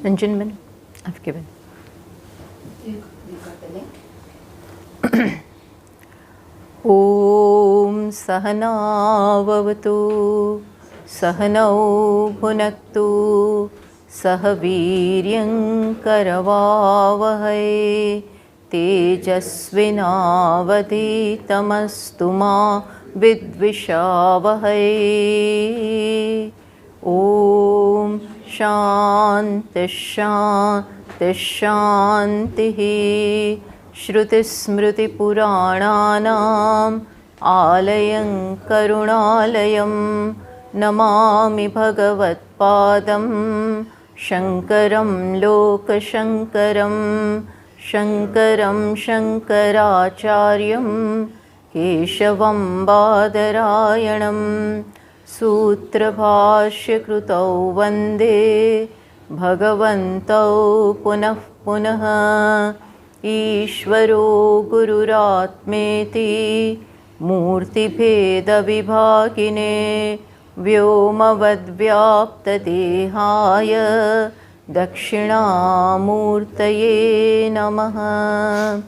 Anjanman, I've given. You got the link? Om Sahana Vavatu Sahanau Bhunaktu Sahaviryam Karavavahai Tejasvinavadhitamastu ma Vidvishavahai. Om Shanti Shanti Shanti. Shruti Smriti Purananam Alayam Karunalayam Namami Bhagavat Padam Shankaram Loka Shankaram Shankaram Shankaracharyam Keshavam Badarayanam Sutra Bhashya Krutau Vande Bhagavantau Punah Punah Ishvaro Gururatmeti Murti Bheda Vibhagine Vyomavadvyapta Dehaya Dakshinamurtaye Namaha.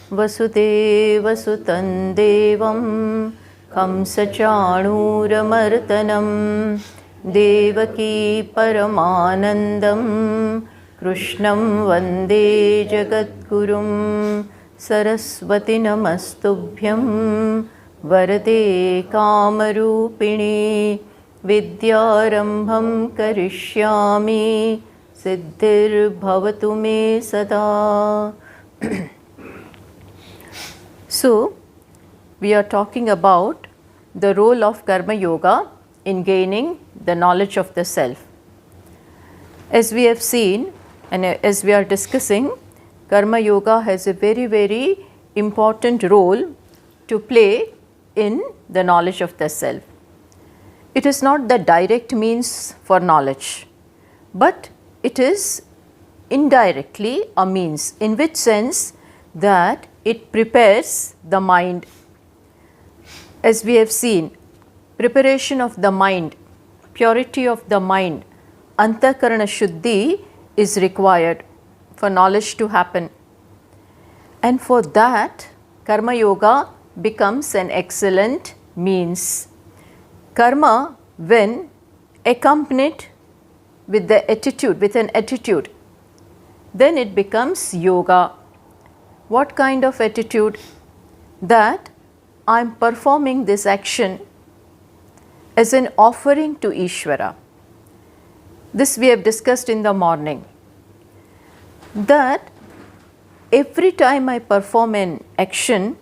Vasudeva Sutan Devam Kamsachanuramartanam Devaki Paramanandam Krishnam Vande Jagadgurum. Saraswati Namastubhyam Varade Kamarupini Vidyarambham Karishyami Siddhir Bhavatu Me Sada. So, we are talking about the role of Karma Yoga in gaining the knowledge of the self. As we have seen and as we are discussing, Karma Yoga has a very, very important role to play in the knowledge of the self. It is not the direct means for knowledge, but it is indirectly a means, in which sense that it prepares the mind. As we have seen, preparation of the mind, purity of the mind, Antakarana Shuddhi is required for knowledge to happen. And for that, Karma Yoga becomes an excellent means. Karma, when accompanied with the attitude, with an attitude, then it becomes yoga. What kind of attitude? That I am performing this action as an offering to Ishvara. This we have discussed in the morning. That every time I perform an action,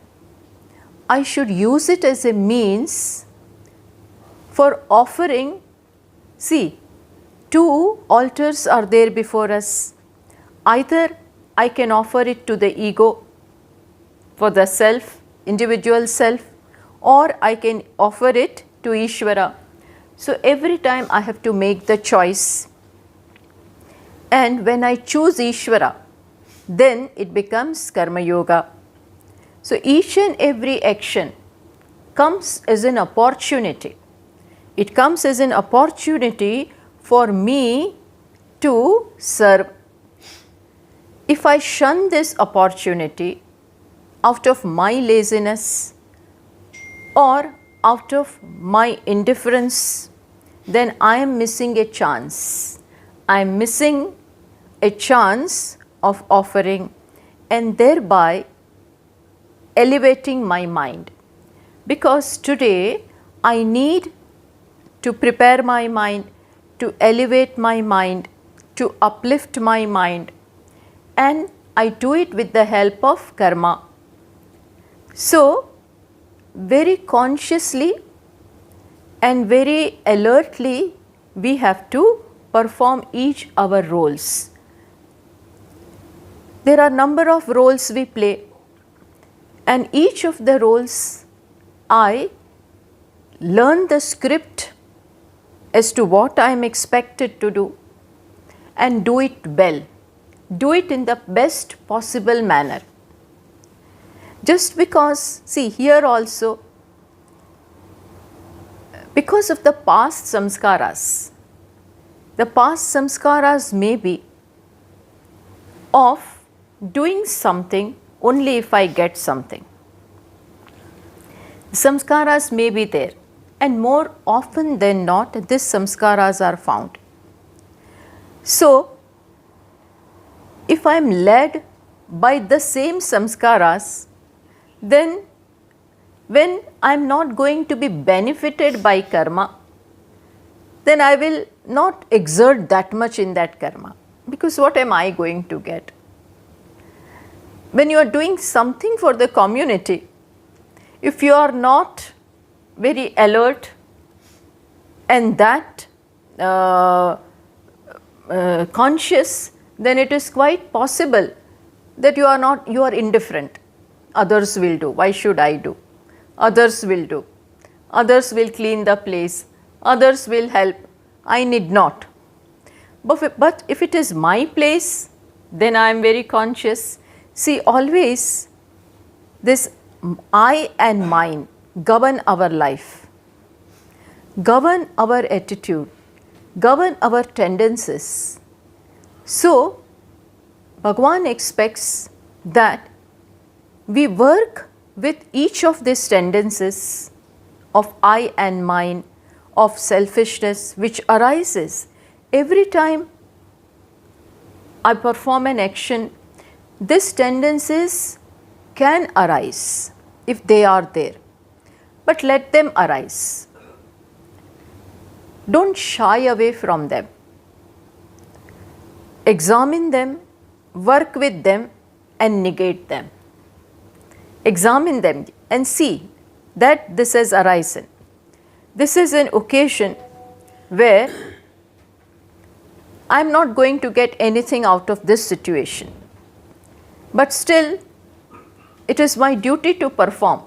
I should use it as a means for offering. See, two altars are there before us. Either I can offer it to the ego for the self, individual self, or I can offer it to Ishvara. So every time I have to make the choice. And when I choose Ishvara, then it becomes Karma Yoga. So each and every action comes as an opportunity. It comes as an opportunity for me to serve. If I shun this opportunity out of my laziness or out of my indifference, then I am missing a chance. I am missing a chance of offering and thereby elevating my mind. Because today I need to prepare my mind, to elevate my mind, to uplift my mind, and I do it with the help of karma. So, very consciously and very alertly we have to perform each our roles. There are number of roles we play, and each of the roles I learn the script as to what I am expected to do and do it well, do it in the best possible manner. Just because, see here also, because of the past samskaras, The past samskaras may be of doing something only if I get something. Samskaras may be there, and more often than not, these samskaras are found. So, if I am led by the same samskaras, then when I am not going to be benefited by karma, then I will not exert that much in that karma, because what am I going to get? When you are doing something for the community, if you are not very alert and that conscious, then it is quite possible that you are indifferent. Others will do, why should I do? Others will do, others will clean the place, others will help, I need not. But if it is my place, then I am very conscious. See, always this I and mine govern our life, govern our attitude, govern our tendencies. So, Bhagavan expects that we work with each of these tendencies of I and mine, of selfishness, which arises every time I perform an action. These tendencies can arise if they are there, but let them arise. Don't shy away from them. Examine them, work with them, and negate them. Examine them and see that this has arisen. This is an occasion where I am not going to get anything out of this situation, but still it is my duty to perform.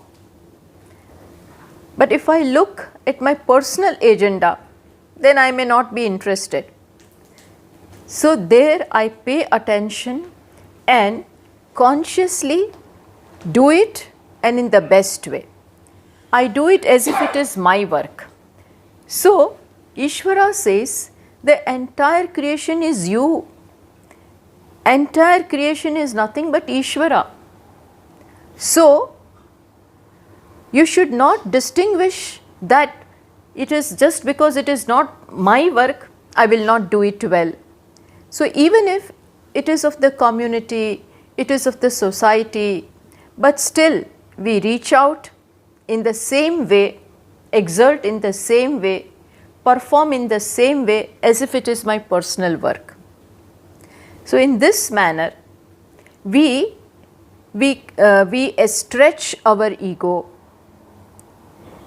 But if I look at my personal agenda, then I may not be interested. So there I pay attention and consciously do it, and in the best way. I do it as if it is my work. So Ishvara says the entire creation is you. Entire creation is nothing but Ishvara. So you should not distinguish that it is just because it is not my work, I will not do it well. So even if it is of the community, it is of the society, but still we reach out in the same way, exert in the same way, perform in the same way as if it is my personal work. So in this manner, we stretch our ego.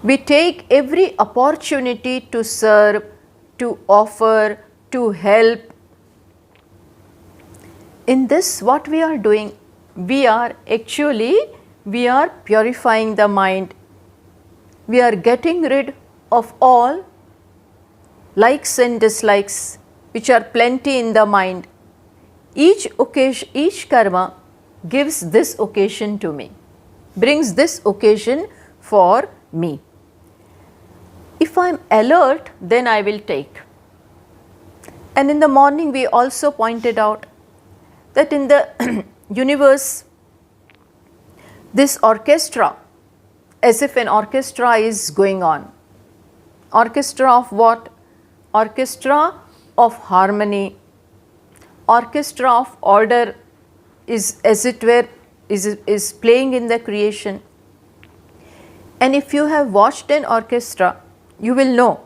We take every opportunity to serve, to offer, to help. In this, what we are doing, we are purifying the mind. We are getting rid of all likes and dislikes which are plenty in the mind. Each occasion, each karma gives this occasion to me, brings this occasion for me. If I am alert, then I will take. And in the morning we also pointed out that in the universe, this orchestra, as if an orchestra is going on. Orchestra of what? Orchestra of harmony, orchestra of order is, as it were, is playing in the creation. And if you have watched an orchestra, you will know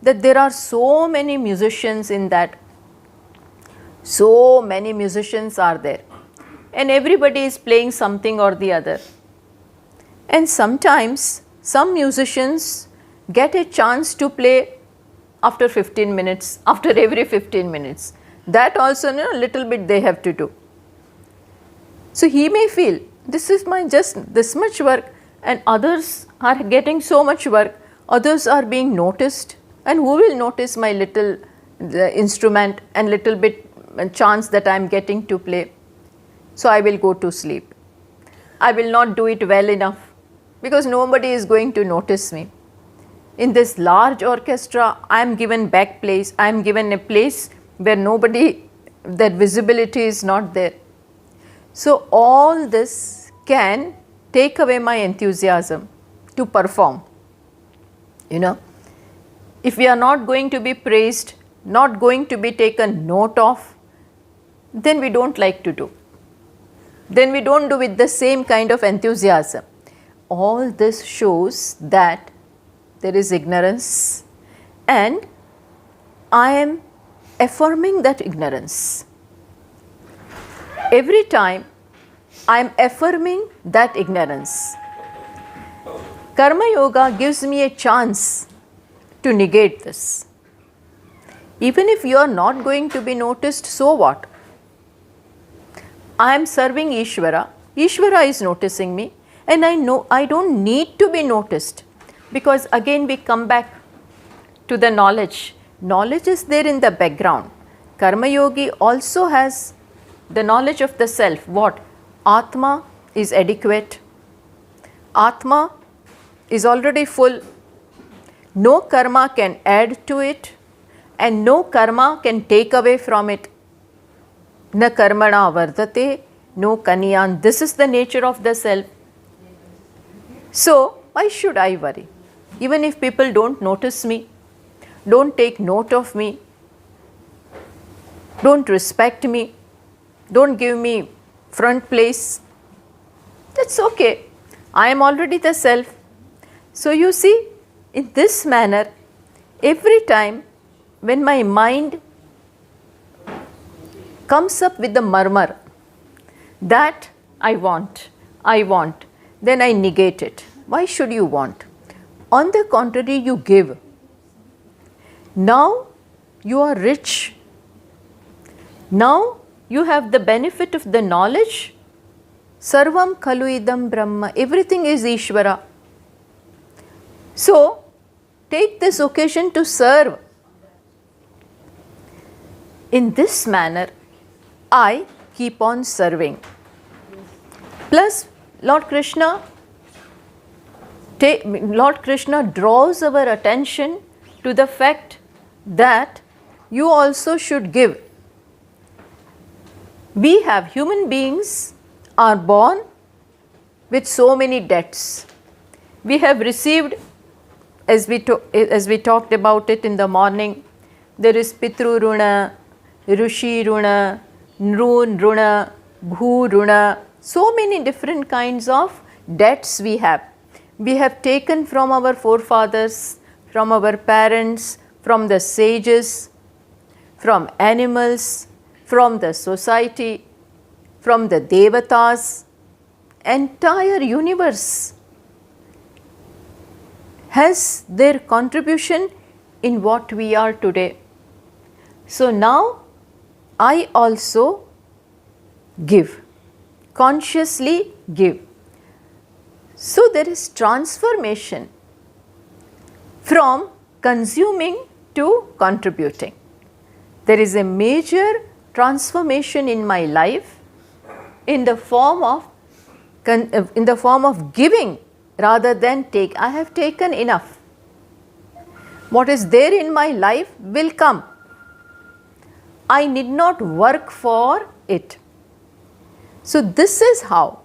that there are so many musicians in that. So many musicians are there, and everybody is playing something or the other. And sometimes some musicians get a chance to play after 15 minutes, after every 15 minutes. That also, a little bit they have to do. So he may feel this is my just this much work, and others are getting so much work, others are being noticed, and who will notice my little instrument and little bit chance that I am getting to play. So I will go to sleep. I will not do it well enough because nobody is going to notice me. in this large orchestra, I am given back place, I am given a place where nobody, that visibility is not there. So all this can take away my enthusiasm to perform. You know, if we are not going to be praised, not going to be taken note of, then we don't like to do. Then we don't do with the same kind of enthusiasm. All this shows that there is ignorance, and I am affirming that ignorance. Every time I am affirming that ignorance, Karma Yoga gives me a chance to negate this. Even if you are not going to be noticed, so what? I am serving Ishvara, Ishvara is noticing me, and I know I don't need to be noticed, because again we come back to the knowledge. Knowledge is there in the background. Karma Yogi also has the knowledge of the self. What? Atma is adequate. Atma is already full. No karma can add to it, and no karma can take away from it. Na karmana vardate, no kanyan. This is the nature of the self. So why should I worry? Even if people don't notice me, don't take note of me, don't respect me, don't give me front place, that's okay. I am already the self. So you see, in this manner, every time when my mind comes up with the murmur that I want, then I negate it. Why should you want? On the contrary, you give. Now you are rich. Now you have the benefit of the knowledge. Sarvam khalu idam brahma. Everything is Ishvara. So take this occasion to serve. In this manner, I keep on serving. Plus, Lord Krishna draws our attention to the fact that you also should give. We have, human beings are born with so many debts. We have received, as we talked about it in the morning, there is Pitru Runa, Rushi Runa, Nrun Runa, Bhu Runa, so many different kinds of debts we have. We have taken from our forefathers, from our parents, from the sages, from animals, from the society, from the devatas. Entire universe has their contribution in what we are today. So now I also give, consciously give. So there is transformation from consuming to contributing. There is a major transformation in my life in the form of giving rather than take. I have taken enough. What is there in my life will come. I need not work for it. So this is how,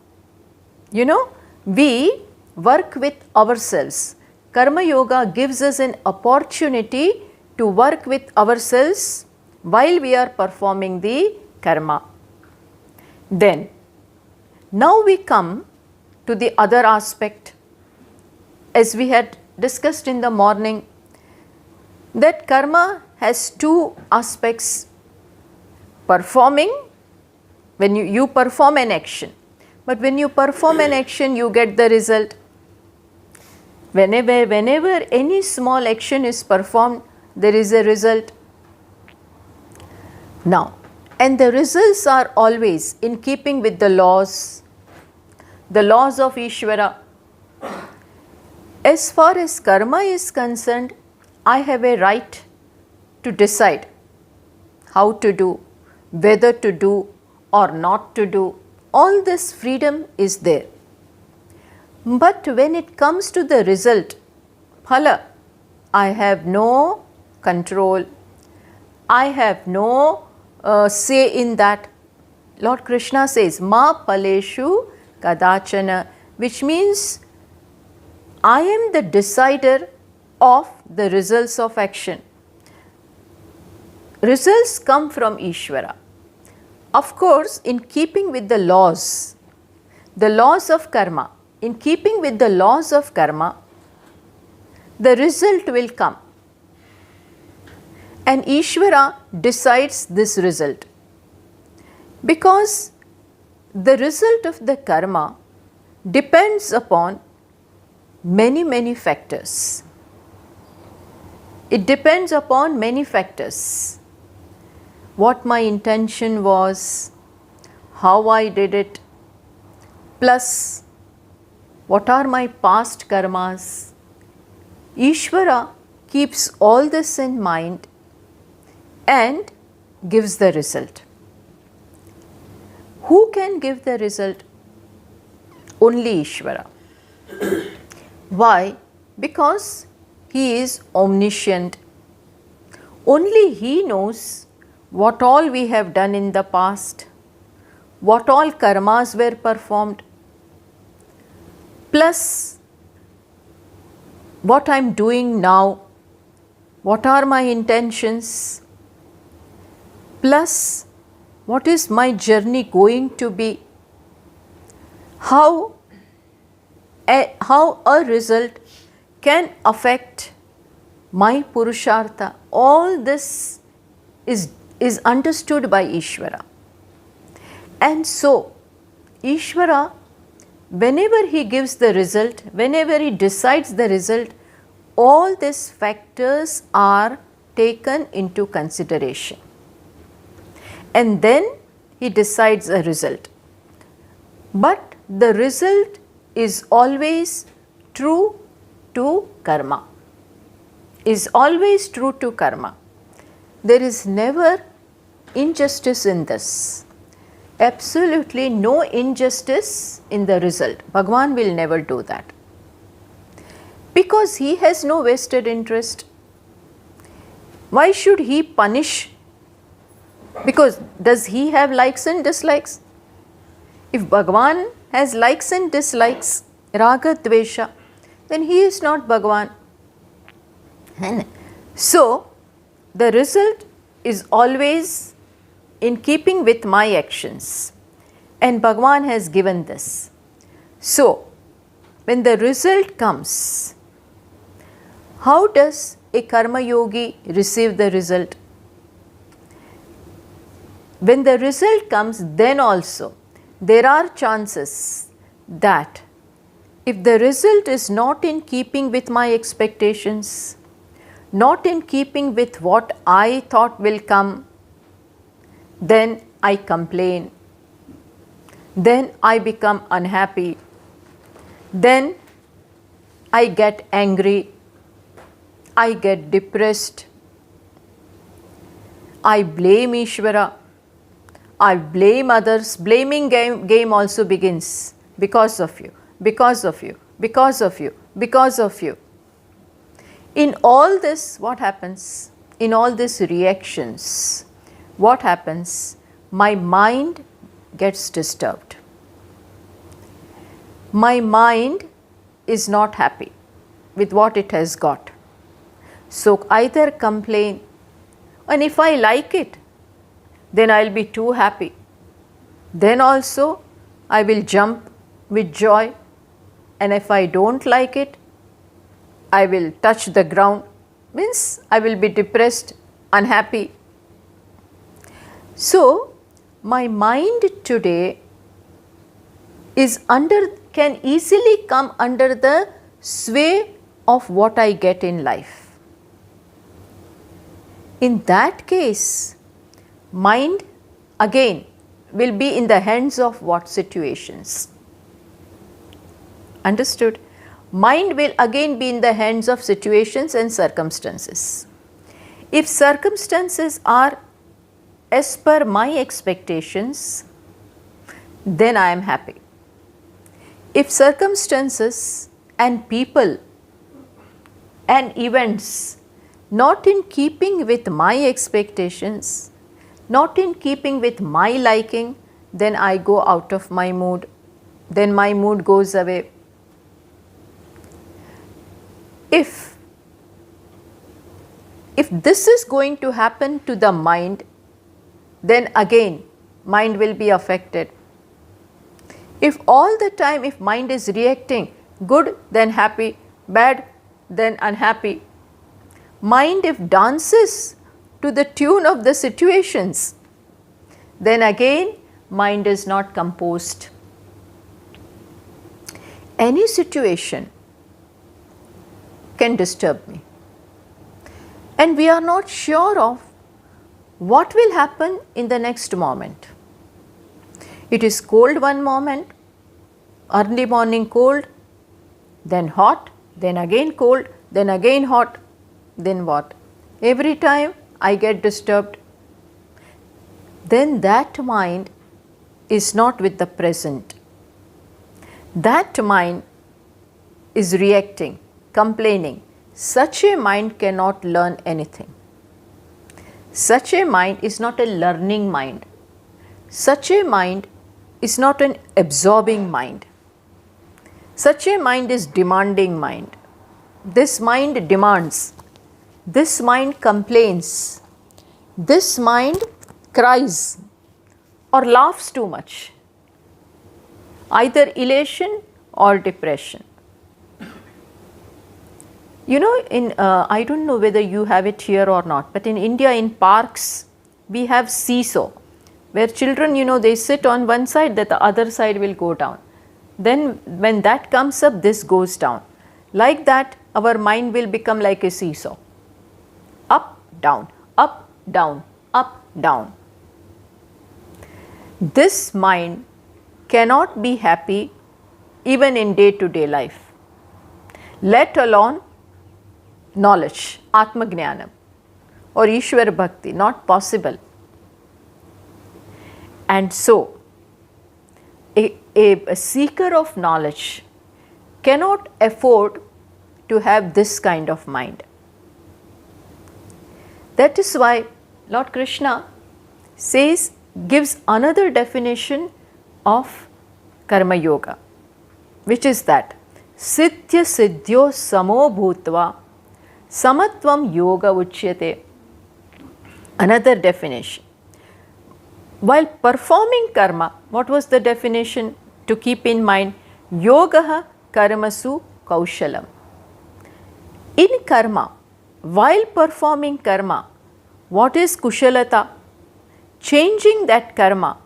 we work with ourselves. Karma Yoga gives us an opportunity to work with ourselves while we are performing the karma. Then, now we come to the other aspect, as we had discussed in the morning, that karma has two aspects. Performing, when you perform an action, but when you perform an action, you get the result. Whenever any small action is performed, there is a result. Now, and the results are always in keeping with the laws of Ishvara. As far as karma is concerned, I have a right to decide how to do, whether to do or not to do. All this freedom is there. But when it comes to the result, phala, I have no control, I have no say in that. Lord Krishna says, Ma paleshu kadachana, which means I am the decider of the results of action. Results come from Ishvara. Of course, in keeping with the laws of karma, in keeping with the laws of karma, the result will come. And Ishvara decides this result. Because the result of the karma depends upon many factors. It depends upon many factors. What my intention was, how I did it, plus what are my past karmas. Ishvara keeps all this in mind and gives the result. Who can give the result? Only Ishvara. Why? Because He is omniscient. Only He knows what all we have done in the past, what all karmas were performed, plus what I am doing now, what are my intentions, plus what is my journey going to be, how a result can affect my purushartha. All this is understood by Ishvara. And so, Ishvara, whenever he gives the result, whenever he decides the result, all these factors are taken into consideration. And then he decides a result. But the result is always true to karma. Is always true to karma. There is never injustice in this. Absolutely no injustice in the result. Bhagavan will never do that. Because he has no vested interest. Why should he punish? Because does he have likes and dislikes? If Bhagavan has likes and dislikes, raga dvesha, then he is not Bhagavan. So, the result is always in keeping with my actions, and Bhagavan has given this. So, when the result comes, how does a karma yogi receive the result? When the result comes, then also there are chances that if the result is not in keeping with my expectations, not in keeping with what I thought will come, then I complain, then I become unhappy, then I get angry, I get depressed, I blame Ishvara, I blame others. Blaming game also begins because of you, because of you, because of you, because of you. In all this, what happens? In all these reactions, what happens? My mind gets disturbed. My mind is not happy with what it has got. So either complain, and if I like it, then I will be too happy. Then also I will jump with joy, and if I don't like it, I will touch the ground, means I will be depressed, unhappy. So, my mind today can easily come under the sway of what I get in life. In that case, mind again will be in the hands of what situations? Understood? Mind will again be in the hands of situations and circumstances. If circumstances are as per my expectations, then I am happy. If circumstances and people and events not in keeping with my expectations, not in keeping with my liking, then I go out of my mood, then my mood goes away. If this is going to happen to the mind, then again mind will be affected. If all the time, if mind is reacting, good then happy, bad then unhappy, mind if dances to the tune of the situations, then again mind is not composed. Any situation can disturb me, and we are not sure of what will happen in the next moment. It is cold one moment, early morning cold, then hot, then again cold, then again hot, then what? Every time I get disturbed. Then that mind is not with the present. That mind is reacting, complaining. Such a mind cannot learn anything. Such a mind is not a learning mind. Such a mind is not an absorbing mind. Such a mind is demanding mind. This mind demands. This mind complains. This mind cries or laughs too much. Either elation or depression. You know, I don't know whether you have it here or not, but in India, in parks, we have seesaw, where children, they sit on one side, that the other side will go down. Then when that comes up, this goes down. Like that, our mind will become like a seesaw. Up, down, up, down, up, down. This mind cannot be happy even in day-to-day life, let alone knowledge, Atma Jnanam or Ishwar Bhakti, not possible. And so, a seeker of knowledge cannot afford to have this kind of mind. That is why Lord Krishna gives another definition of Karma Yoga, which is that Siddhya Siddhyo Samo Bhutva Samatvam Yoga Uchyate. Another definition. While performing karma, what was the definition to keep in mind? Yogaha karmasu kaushalam. In karma, while performing karma, what is kushalata? Changing that karma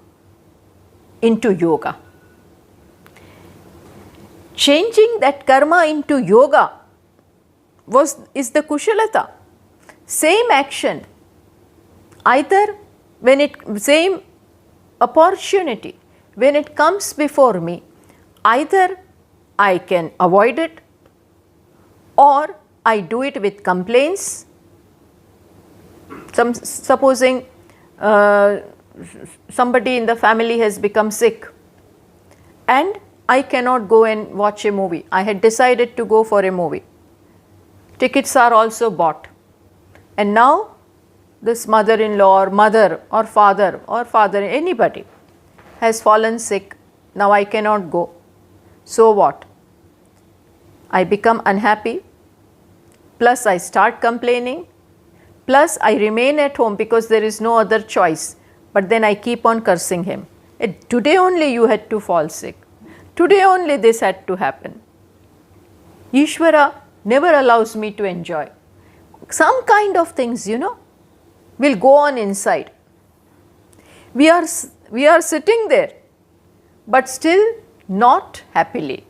into yoga. Changing that karma into yoga is the kushalata. Same action, either same opportunity, when it comes before me, either I can avoid it or I do it with complaints. Supposing somebody in the family has become sick and I cannot go and watch a movie. I had decided to go for a movie. Tickets are also bought, and now this mother-in-law or mother or father, anybody has fallen sick. Now I cannot go. So what? I become unhappy, plus I start complaining, plus I remain at home because there is no other choice, but then I keep on cursing him. Today only you had to fall sick. Today only this had to happen. Ishvara never allows me to enjoy. Some kind of things, will go on inside. We are sitting there, but still not happily.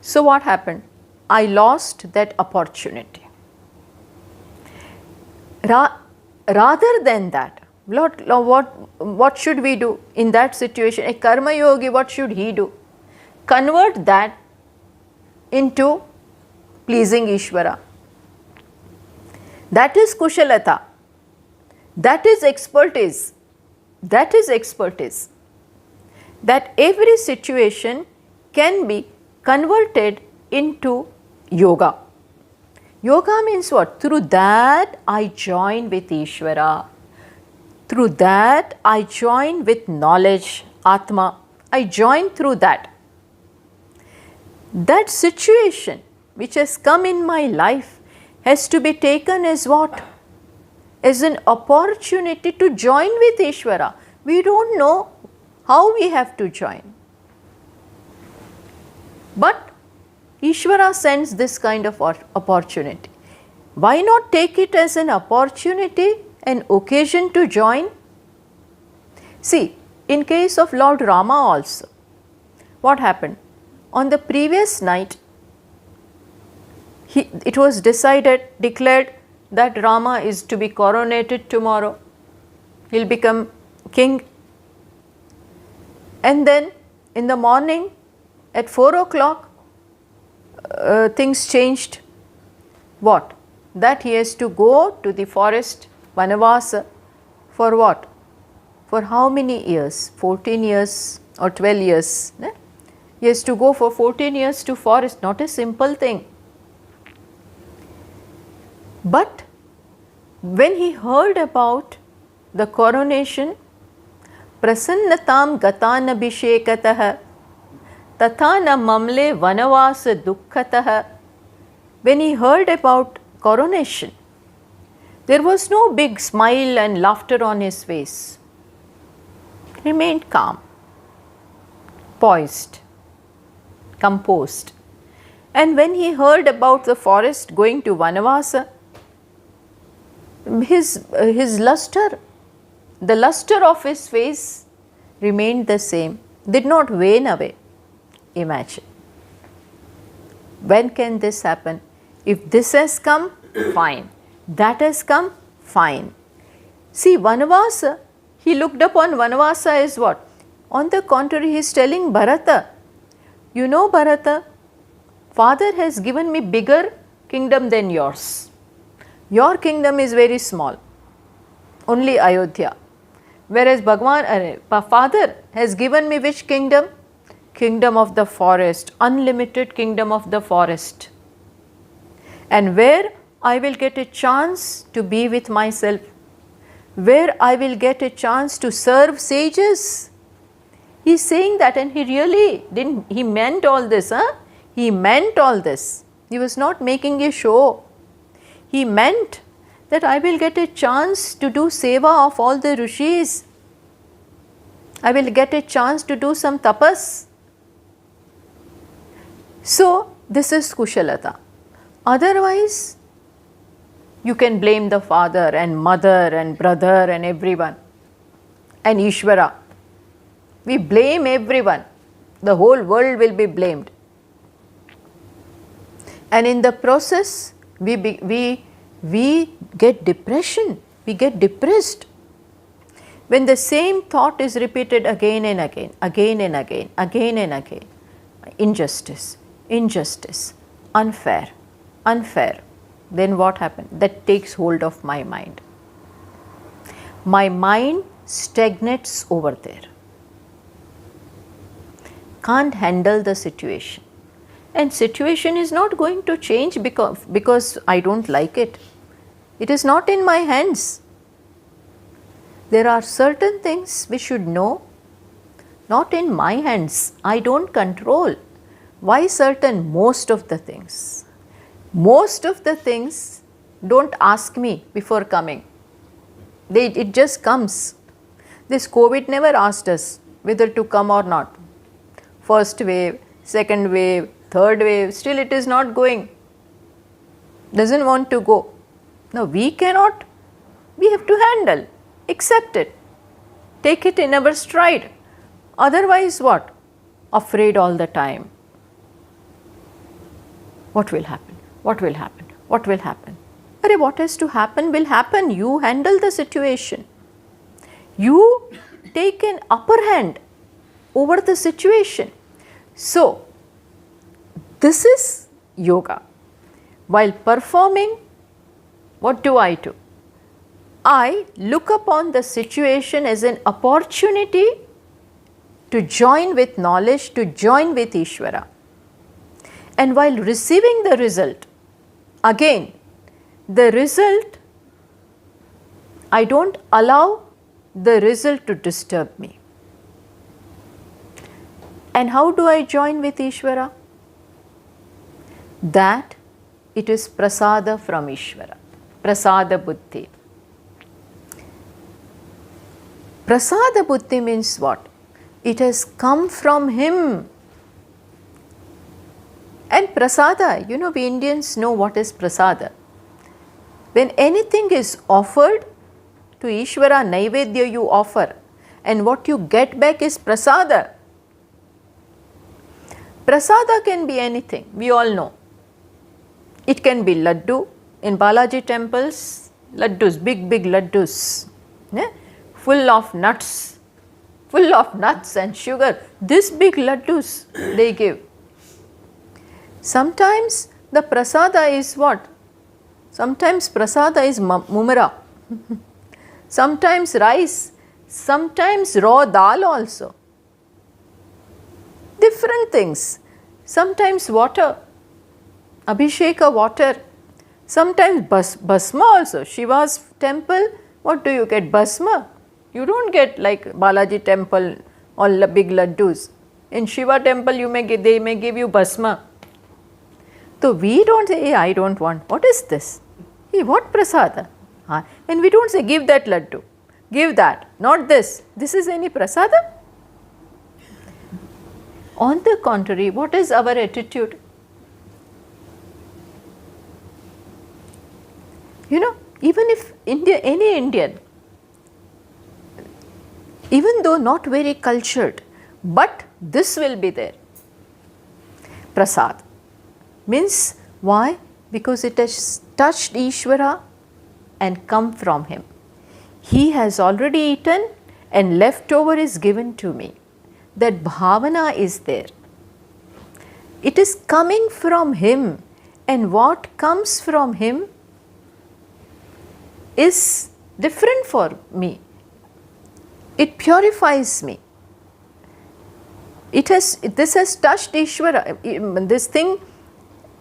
So what happened? I lost that opportunity. Rather than that, what should we do in that situation? A karma yogi, what should he do? Convert that into pleasing Ishvara. That is kushalata. That is expertise. That is expertise. That every situation can be converted into yoga. Yoga means what? Through that I join with Ishvara. Through that I join with knowledge, Atma. I join through that. That situation which has come in my life has to be taken as what? As an opportunity to join with Ishvara. We don't know how we have to join. But Ishvara sends this kind of opportunity. Why not take it as an opportunity, an occasion to join? See, in case of Lord Rama also, what happened? On the previous night, it was declared that Rama is to be coronated tomorrow. He will become king. And then in the morning at 4 o'clock, things changed. What? That he has to go to the forest, Vanavasa, for what? For how many years? 14 years or 12 years. Ne? He has to go for 14 years to forest, not a simple thing. But when he heard about the coronation, prasannatam gatanabhishekatah tathana mamle vanavasa dukkatah. When he heard about coronation, there was no big smile and laughter on his face. He remained calm, poised, composed. And when he heard about the forest going to Vanavasa, his luster, the luster of his face remained the same, did not wane away. Imagine. When can this happen? If this has come, fine. That has come, fine. See, Vanavasa, he looked upon Vanavasa as what? On the contrary, he is telling Bharata, you know Bharata, Father has given me bigger kingdom than yours. Your kingdom is very small, only Ayodhya. Whereas Father has given me which kingdom? Kingdom of the forest, unlimited kingdom of the forest. And where I will get a chance to be with myself, where I will get a chance to serve sages. He is saying that, and he really didn't, he meant all this, He meant all this. He was not making a show. He meant that I will get a chance to do seva of all the rishis. I will get a chance to do some tapas. So, this is Kushalata. Otherwise, you can blame the father and mother and brother and everyone and Ishvara. We blame everyone. The whole world will be blamed. And in the process, we get depression, we get depressed. When the same thought is repeated again and again, again and again, again and again. Injustice, injustice, unfair, unfair. Then what happens? That takes hold of my mind. My mind stagnates over there. Can't handle the situation. And situation is not going to change because I don't like it. It is not in my hands. There are certain things we should know, not in my hands. I don't control. Why certain? Most of the things. Most of the things don't ask me before coming. It just comes. This COVID never asked us whether to come or not. First wave, second wave, third wave, still it is not going. Doesn't want to go. No, we cannot. We have to handle, accept it, take it in our stride. Otherwise what? Afraid all the time. What will happen? What will happen? What will happen? Arey, what has to happen will happen. You handle the situation. You take an upper hand over the situation. So, this is yoga. While performing, what do? I look upon the situation as an opportunity to join with knowledge, to join with Ishvara. And while receiving the result, again the result, I don't allow the result to disturb me. And how do I join with Ishvara? That it is prasada from Ishvara, prasada buddhi. Prasada buddhi means what? It has come from him. And prasada, we Indians know what is prasada. When anything is offered to Ishvara, Naivedya you offer, and what you get back is prasada. Prasada can be anything, we all know. It can be laddu. In Balaji temples, laddus, big laddus, full of nuts and sugar. This big laddus they give. Sometimes the prasada is what? Sometimes prasada is mumra, sometimes rice, sometimes raw dal also. Different things. Sometimes water, Abhisheka water, sometimes bhasma also. Shiva's temple, what do you get? Bhasma. You don't get like Balaji temple, all the big laddus. In Shiva temple they may give you bhasma. So we don't say, hey, I don't want. What is this? Hey, what prasada? And we don't say, give that laddu, give that, not this. This is any prasada? On the contrary, what is our attitude? Even if any Indian, even though not very cultured, but this will be there. Prasad means why? Because it has touched Ishvara and come from him. He has already eaten and leftover is given to me. That bhavana is there. It is coming from him, and what comes from him is different for me. It purifies me. This has touched Ishvara. This thing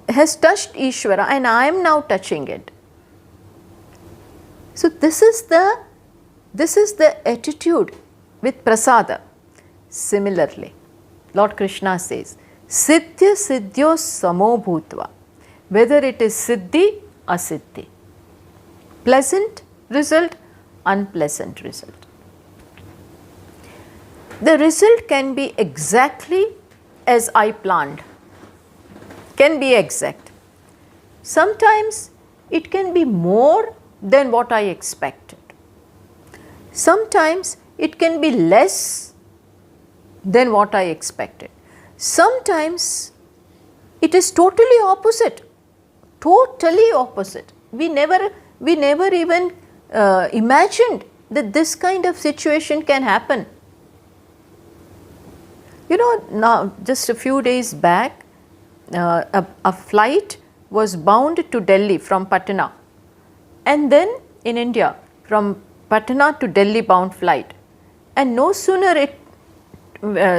has touched Ishvara and I am now touching it. So this is the attitude with prasada. Similarly, Lord Krishna says, Siddhya siddhyo samo bhutva. Whether it is siddhi or siddhi. Pleasant result, unpleasant result. The result can be exactly as I planned. Can be exact. Sometimes it can be more than what I expected. Sometimes it can be less than what I expected. Sometimes it is totally opposite. Totally opposite. We never even imagined that this kind of situation can happen. Now just a few days back, a flight was bound to Delhi from Patna, and then in India from Patna to Delhi bound flight, and no sooner it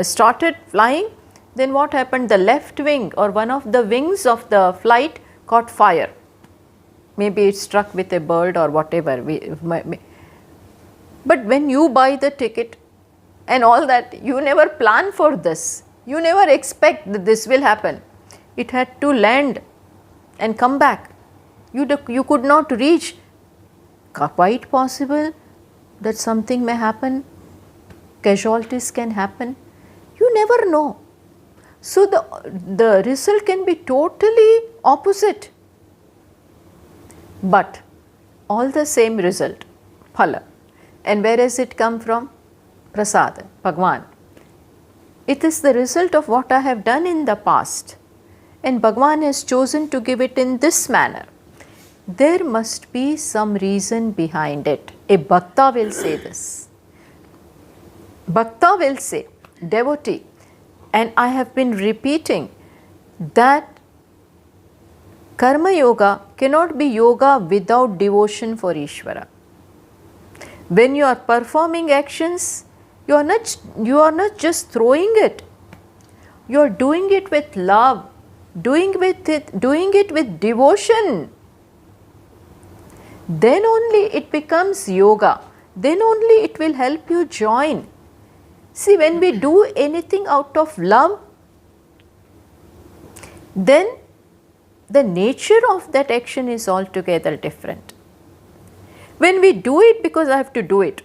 started flying, then what happened? The left wing or one of the wings of the flight caught fire. Maybe it struck with a bird or whatever. But when you buy the ticket and all that, you never plan for this. You never expect that this will happen. It had to land and come back. You could not reach. Quite possible that something may happen. Casualties can happen. You never know. So the result can be totally opposite. But all the same result, phala. And where has it come from? Prasada, Bhagwan. It is the result of what I have done in the past. And Bhagwan has chosen to give it in this manner. There must be some reason behind it. A bhakta will say this. Bhakta will say, devotee, and I have been repeating that Karma yoga cannot be yoga without devotion for Ishvara. When you are performing actions, you are not just throwing it. You are doing it with love, doing it with devotion. then only it becomes yoga. Then only it will help you join. See, when we do anything out of love, then the nature of that action is altogether different. When we do it because I have to do it,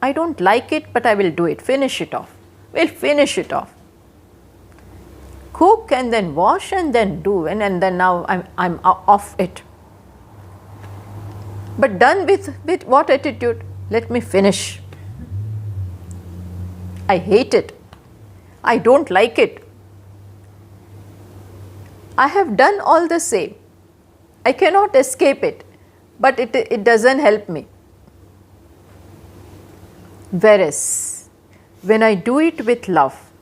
I don't like it but I will do it, finish it off, we'll finish it off. Cook and then wash and then do, and then now I'm off it. But done with what attitude? Let me finish. I hate it. I don't like it. I have done all the same. I cannot escape it, but it doesn't help me. Whereas, when I do it with love,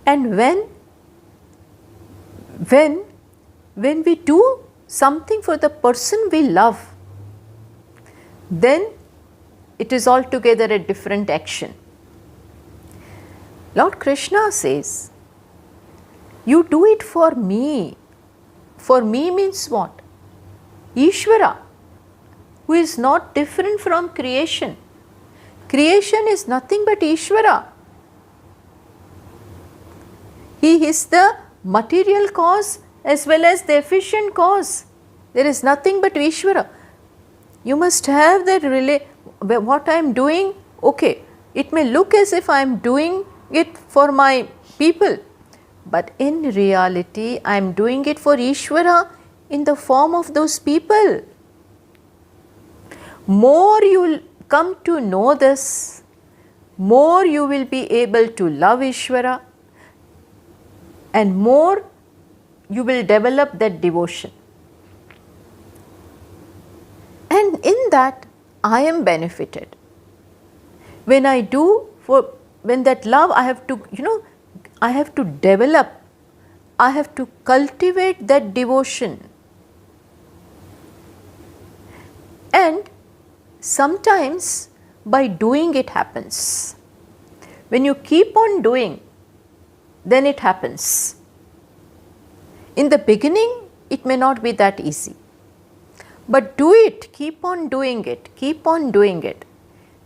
and when we do something for the person we love, then it is altogether a different action. Lord Krishna says, you do it for me. For me means what? Ishvara, who is not different from creation. Creation is nothing but Ishvara. He is the material cause as well as the efficient cause. There is nothing but Ishvara. You must have that what I am doing, okay, it may look as if I am doing it for my people, but in reality I am doing it for Ishvara in the form of those people. More you will come to know this, more you will be able to love Ishvara, and more you will develop that devotion. And in that I am benefited. When I do when that love I have to, I have to develop, I have to cultivate that devotion. And sometimes by doing it happens. When you keep on doing, then it happens. In the beginning, it may not be that easy. But do it, keep on doing it, keep on doing it.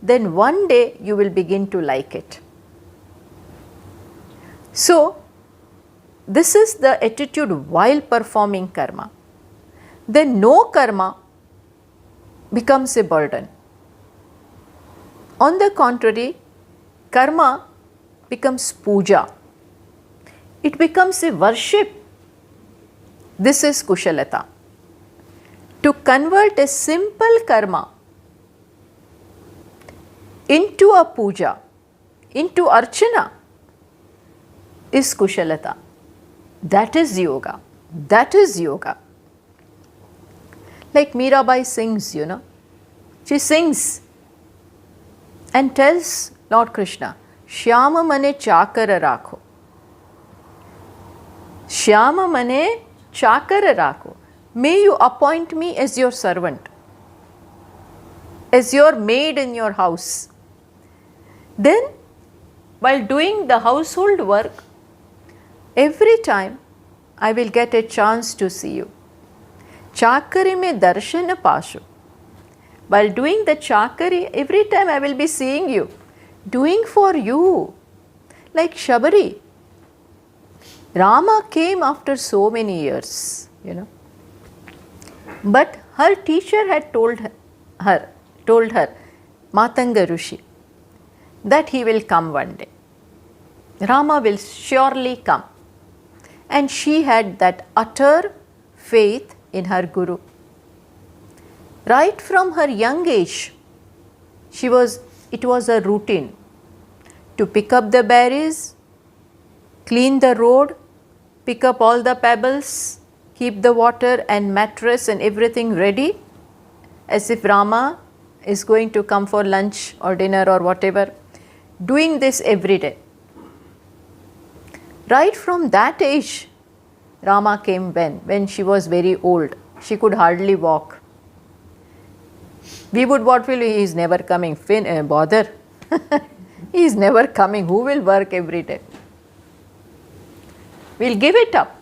Then one day you will begin to like it. So, this is the attitude while performing karma. Then no karma becomes a burden. On the contrary, karma becomes puja. It becomes a worship. This is kushalata. To convert a simple karma into a puja, into archana, is kushalata. That is yoga. That is yoga. Like Mirabai sings, She sings and tells Lord Krishna, Shyama mane chakara rakho. Shyama mane chakara rakho. May you appoint me as your servant, as your maid in your house. Then, while doing the household work, every time I will get a chance to see you. Chakari mein darshana pashu. While doing the chakari, every time I will be seeing you, doing for you. Like Shabari. Rama came after so many years, But her teacher had told her, Matanga Rishi, that he will come one day. Rama will surely come. And she had that utter faith in her Guru. Right from her young age, it was a routine to pick up the berries, clean the road, pick up all the pebbles, keep the water and mattress and everything ready, as if Rama is going to come for lunch or dinner or whatever, doing this every day. Right from that age, Rama came when she was very old. She could hardly walk. We would, what will he is never coming, bother. He is never coming, who will work every day? We'll give it up.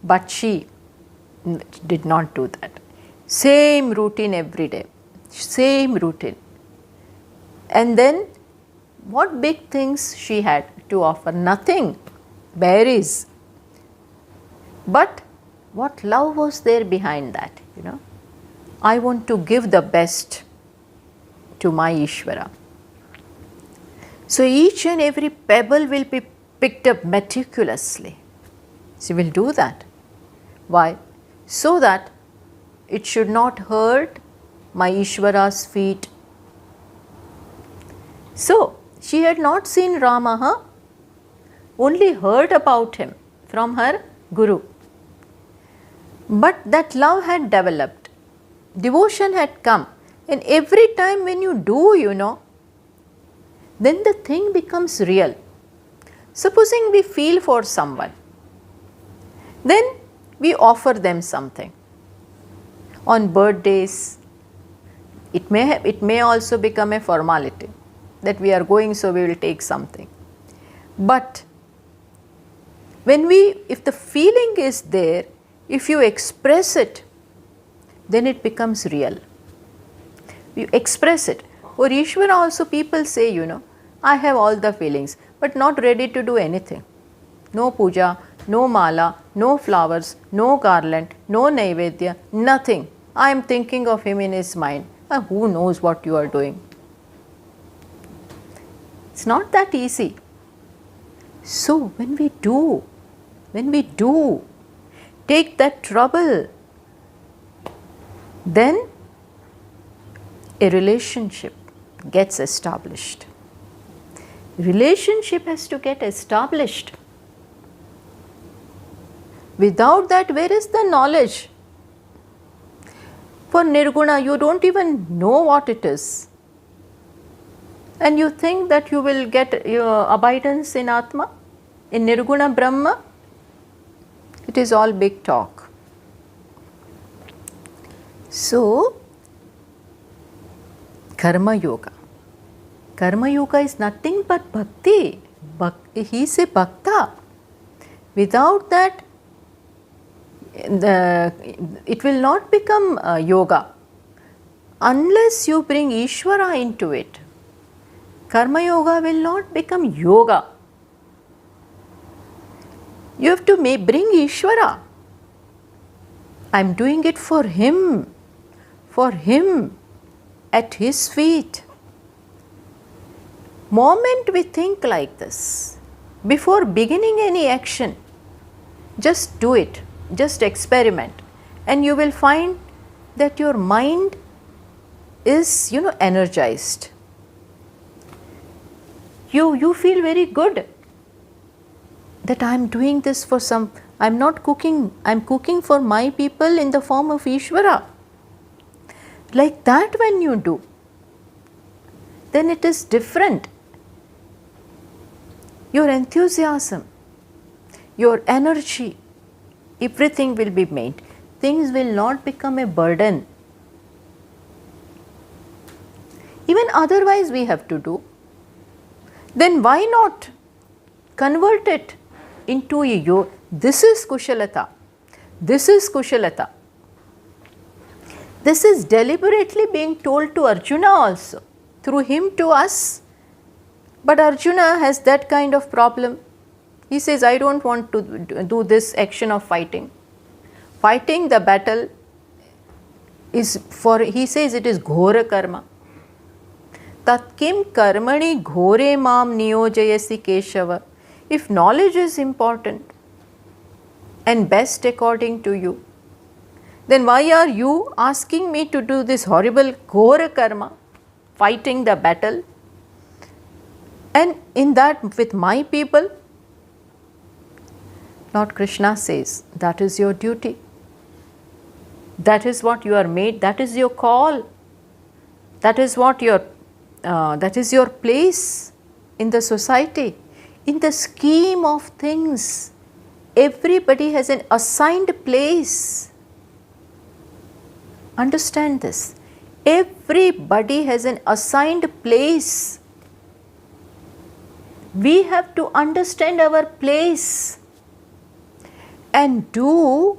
But she did not do that. Same routine every day, same routine. And then what big things she had to offer? Nothing, berries. But what love was there behind that, I want to give the best to my Ishvara. So each and every pebble will be picked up meticulously. She will do that. Why? So that it should not hurt my Ishvara's feet. So she had not seen Rama, only heard about him from her Guru. But that love had developed, devotion had come, and every time when you do, then the thing becomes real. Supposing we feel for someone, then we offer them something. On birthdays, it may also become a formality that we are going, so we will take something. But if the feeling is there, if you express it, then it becomes real. You express it. For Ishvara also people say, I have all the feelings, but not ready to do anything. No puja, no mala, no flowers, no garland, no naivedya, nothing. I am thinking of him in his mind. Who knows what you are doing? It's not that easy. So when we do, take that trouble, then a relationship gets established. Relationship has to get established. Without that, where is the knowledge? For Nirguna, you don't even know what it is. And you think that you will get your abidance in Atma, in Nirguna Brahma. It is all big talk. So, Karma Yoga. Karma Yoga is nothing but bhakti. He is a bhakta. Without that, it will not become yoga unless you bring Ishvara into it. Karma Yoga will not become yoga. You have to bring Ishvara. I am doing it for him, at his feet. Moment we think like this, before beginning any action, just do it. Just experiment, and you will find that your mind is, energized. You feel very good that I am doing this for I am not cooking, I am cooking for my people in the form of Ishvara. Like that when you do, then it is different. Your enthusiasm, your energy, everything will be made. Things will not become a burden. Even otherwise we have to do. Then why not convert it into a yoga? This is Kushalata. This is Kushalata. This is deliberately being told to Arjuna also, through him to us. But Arjuna has that kind of problem. He says, I don't want to do this action of fighting. Fighting the battle is he says it is ghora karma. Tat kim karmani ghore mam niyojayasi Keshava. If knowledge is important and best according to you, then why are you asking me to do this horrible ghora karma, fighting the battle? And in that with my people, Lord Krishna says, that is your duty. That is what you are made, that is your call. That is what that is your place in the society. In the scheme of things, everybody has an assigned place. Understand this. Everybody has an assigned place. We have to understand our place and do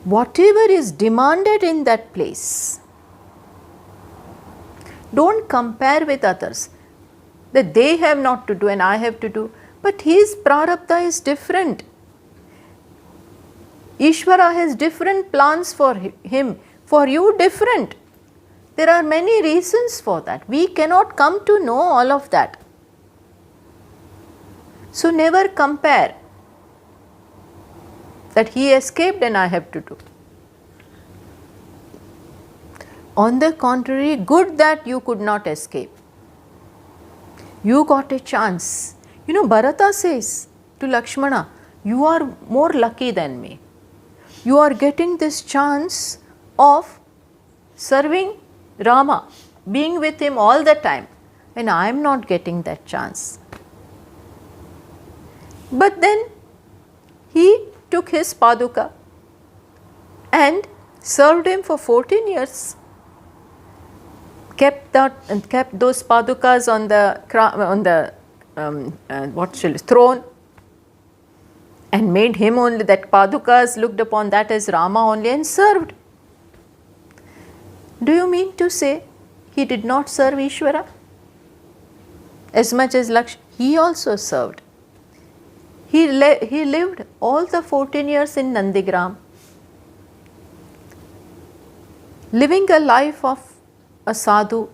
whatever is demanded in that place. Don't compare with others, that they have not to do and I have to do, but his prarabdha is different. Ishvara has different plans for him, for you different. There are many reasons for that. We cannot come to know all of that. So never compare that he escaped and I have to do. On the contrary, good that you could not escape. You got a chance. You know, Bharata says to Lakshmana, you are more lucky than me. You are getting this chance of serving Rama, being with him all the time, and I am not getting that chance. But then he took his paduka and served him for 14 years. Kept those padukas on the throne, and made him only, that padukas looked upon that as Rama only, and served. Do you mean to say he did not serve Ishvara as much as Lakshmana? He also served. He lived all the 14 years in Nandigram, living a life of a sadhu,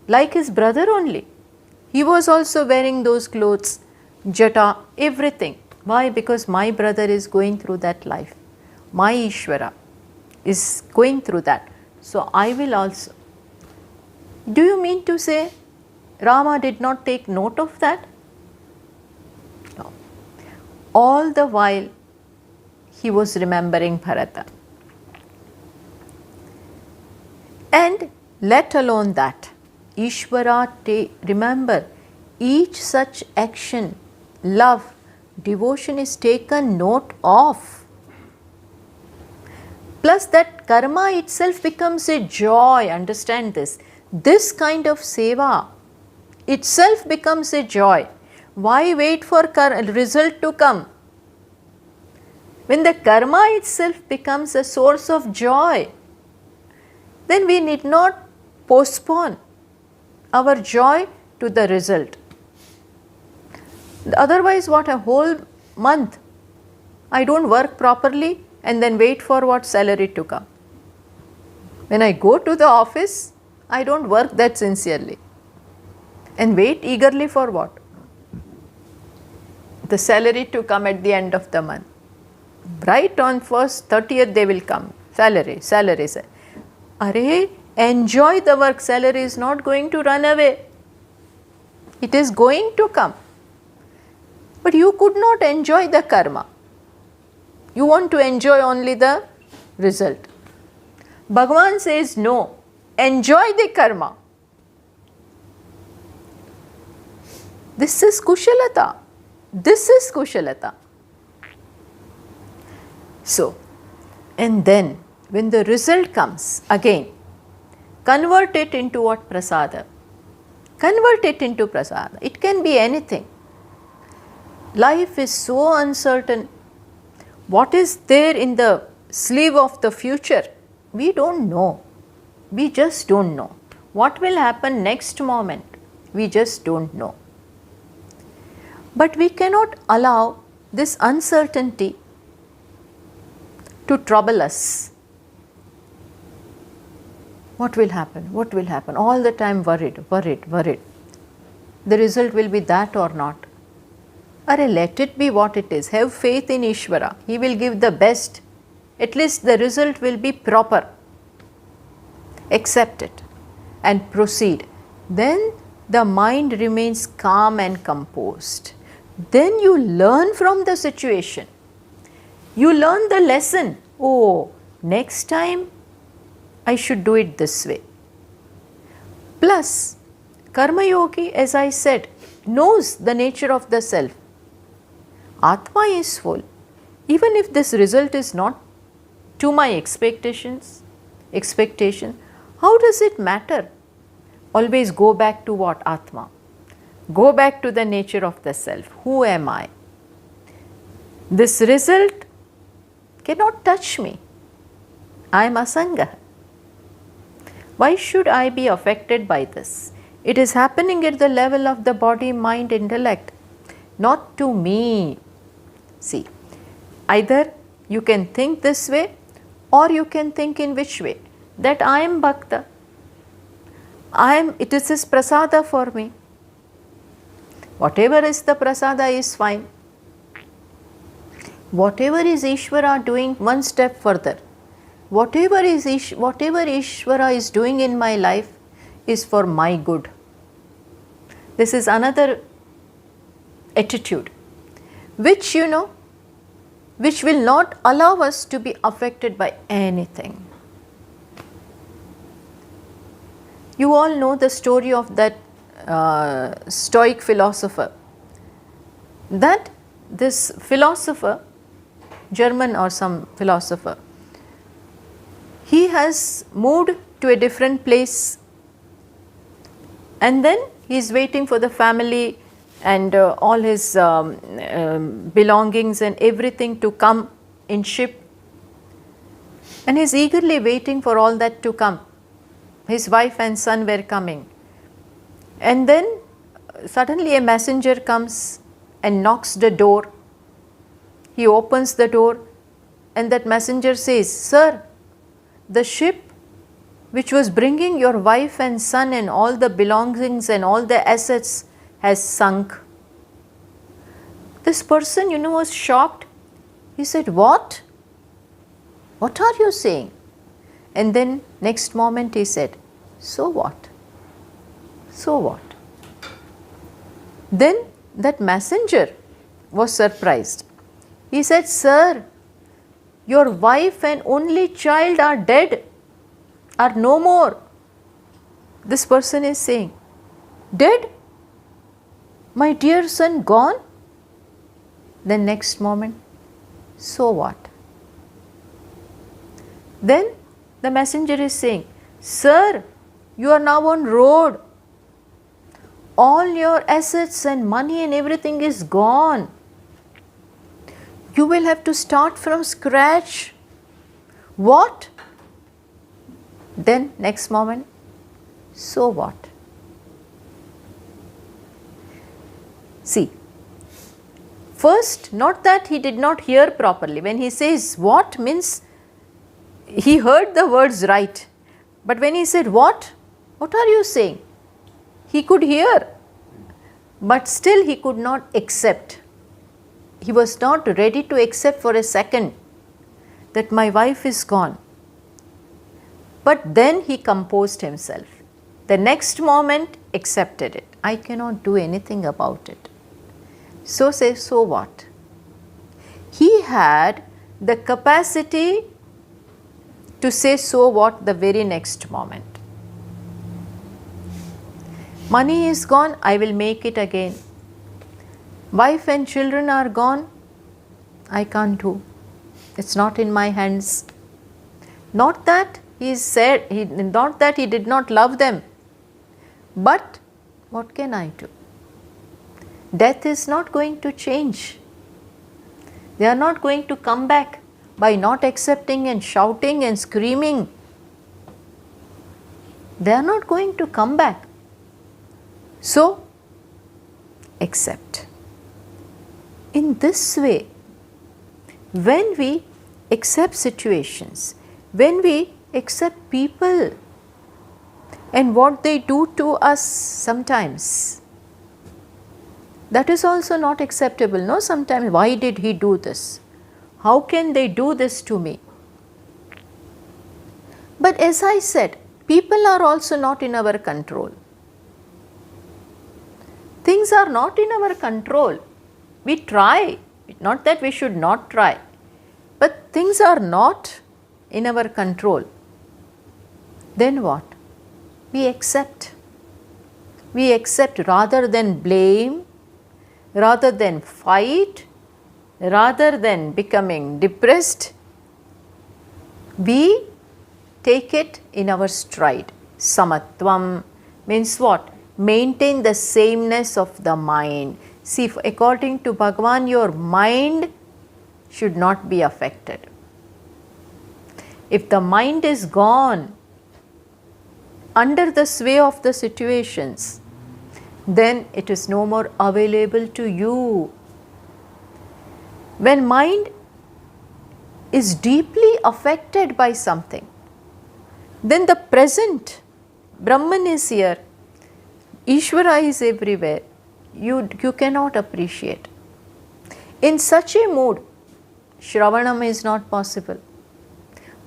like his brother only. He was also wearing those clothes, jata, everything. Why? Because my brother is going through that life. My Ishvara is going through that. So I will also. Do you mean to say Rama did not take note of that? No. All the while he was remembering Bharata. And let alone that, Ishvara, remember, each such action, love, devotion is taken note of. Plus that karma itself becomes a joy, understand this. This kind of seva itself becomes a joy. Why wait for result to come? When the karma itself becomes a source of joy, then we need not postpone our joy to the result. Otherwise, what, a whole month I don't work properly and then wait for what, salary to come. When I go to the office, I don't work that sincerely and wait eagerly for what? The salary to come at the end of the month. Right on 1st, 30th they will come. Salary. Arey, enjoy the work. Salary is not going to run away. It is going to come. But you could not enjoy the karma. You want to enjoy only the result. Bhagavan says no, enjoy the karma. This is kushalata. This is kushalata. So, and then when the result comes, again, convert it into what? Prasada. Convert it into prasada. It can be anything. Life is so uncertain. What is there in the sleeve of the future? We don't know. We just don't know. What will happen next moment? We just don't know. But we cannot allow this uncertainty to trouble us. What will happen? What will happen? All the time worried. The result will be that or not. Arey, let it be what it is. Have faith in Ishvara. He will give the best. At least the result will be proper. Accept it and proceed. Then the mind remains calm and composed. Then you learn from the situation. You learn the lesson. Oh, next time I should do it this way. Plus, Karma Yogi, as I said, knows the nature of the self. Atma is full. Even if this result is not to my expectation, how does it matter? Always go back to what? Atma. Go back to the nature of the self. Who am I? This result cannot touch me. I am Asanga. Why should I be affected by this? It is happening at the level of the body, mind, intellect, not to me. See, either you can think this way or you can think in which way? That I am Bhakta. It is this prasada for me. Whatever is the prasada is fine. Whatever is Ishvara doing one step further, whatever Ishvara is doing in my life is for my good. This is another attitude which which will not allow us to be affected by anything. You all know the story of that Stoic philosopher. That this philosopher, German or some philosopher, he has moved to a different place and then he is waiting for the family and all his belongings and everything to come in ship, and he is eagerly waiting for all that to come. His wife and son were coming, and then suddenly a messenger comes and knocks the door. He opens the door and that messenger says, "Sir, the ship which was bringing your wife and son and all the belongings and all the assets has sunk." This person, was shocked. He said, "What? What are you saying?" And then next moment he said, "So what? So what?" Then that messenger was surprised. He said, "Sir, your wife and only child are dead, are no more." This person is saying, "Dead? My dear son gone?" Then next moment, "So what?" Then the messenger is saying, "Sir, you are now on road. All your assets and money and everything is gone. You will have to start from scratch." What? Then next moment, "So what?" See, first, not that he did not hear properly. When he says "what" means he heard the words right. But when he said "what? What are you saying?" He could hear, but still he could not accept. He was not ready to accept for a second that my wife is gone. But then he composed himself. The next moment accepted it. I cannot do anything about it. So say, so what? He had the capacity to say so what the very next moment. Money is gone, I will make it again. Wife and children are gone, I can't do. It's not in my hands. Not that he did not love them, but what can I do? Death is not going to change. They are not going to come back by not accepting and shouting and screaming. They are not going to come back. So, accept. In this way, when we accept situations, when we accept people and what they do to us sometimes, that is also not acceptable. No, sometimes, why did he do this? How can they do this to me? But as I said, people are also not in our control. Things are not in our control. We try, not that we should not try, but things are not in our control. Then what? We accept. We accept rather than blame, rather than fight, rather than becoming depressed. We take it in our stride. Samatvam means what? Maintain the sameness of the mind. See, according to Bhagavan, your mind should not be affected. If the mind is gone under the sway of the situations, then it is no more available to you. When mind is deeply affected by something, then the present Brahman is here, Ishvara is everywhere, you cannot appreciate. In such a mood, Shravanam is not possible,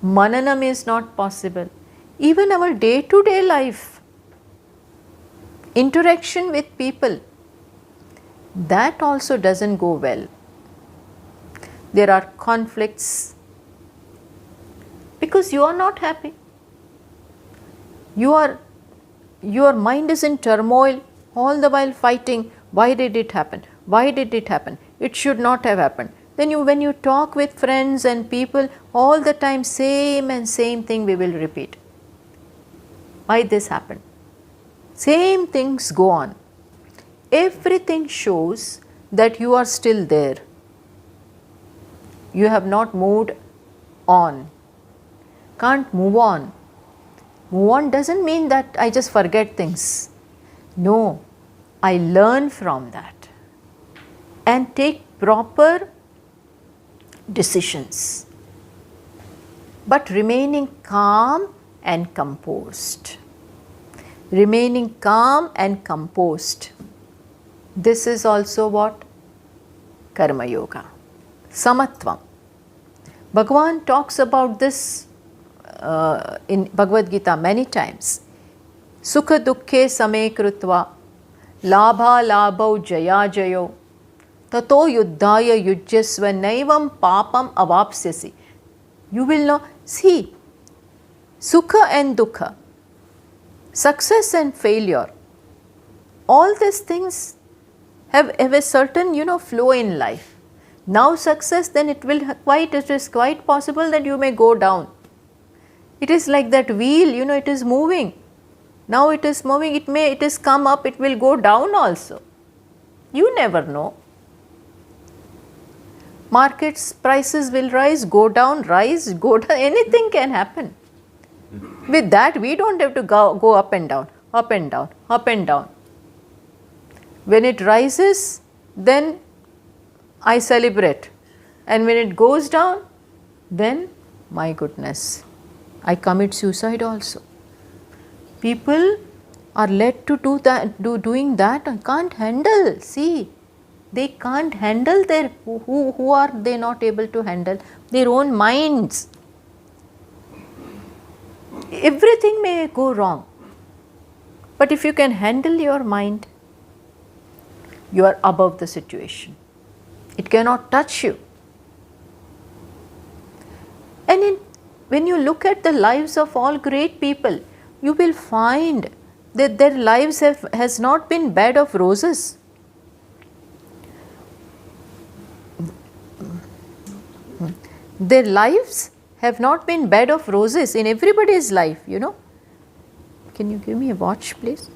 Mananam is not possible. Even our day-to-day life, interaction with people, that also doesn't go well. There are conflicts because you are not happy. Your mind is in turmoil, all the while fighting. Why did it happen? Why did it happen? It should not have happened. Then when you talk with friends and people, all the time same and same thing we will repeat. Why this happened? Same things go on. Everything shows that you are still there. You have not moved on. Can't move on. Move on doesn't mean that I just forget things. No, I learn from that and take proper decisions, but remaining calm and composed. Remaining calm and composed. This is also what? Karma Yoga. Samatvam. Bhagavan talks about this in Bhagavad Gita many times. Sukha dukkhe same krutva labha labhau jaya jayo tato yuddhaya yujyasva naivam papam avapsyasi. You will know, see, sukha and dukkha, success and failure, all these things have a certain flow in life. Now success, then it is quite possible that you may go down. It is like that wheel, it is moving. Now it is moving, it is come up, it will go down also. You never know. Markets prices will rise, go down, rise, go down, anything can happen. With that, we don't have to go up and down, up and down, up and down. When it rises, then I celebrate. And when it goes down, then my goodness, I commit suicide also. People are led to doing that and can't handle. See, they can't handle who are they not able to handle? Their own minds. Everything may go wrong. But if you can handle your mind, you are above the situation. It cannot touch you. And when you look at the lives of all great people, you will find that their lives has not been bed of roses. Their lives have not been bed of roses in everybody's life, Can you give me a watch, please?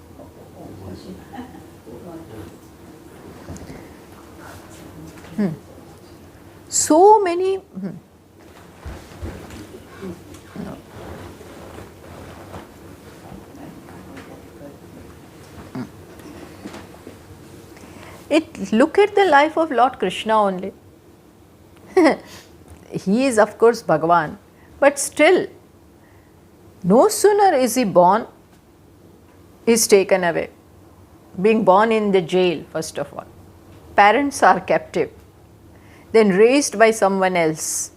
So many. No. Look at the life of Lord Krishna only. He is of course Bhagavan, but still, no sooner is he born, he is taken away. Being born in the jail, first of all. Parents are captive, then raised by someone else.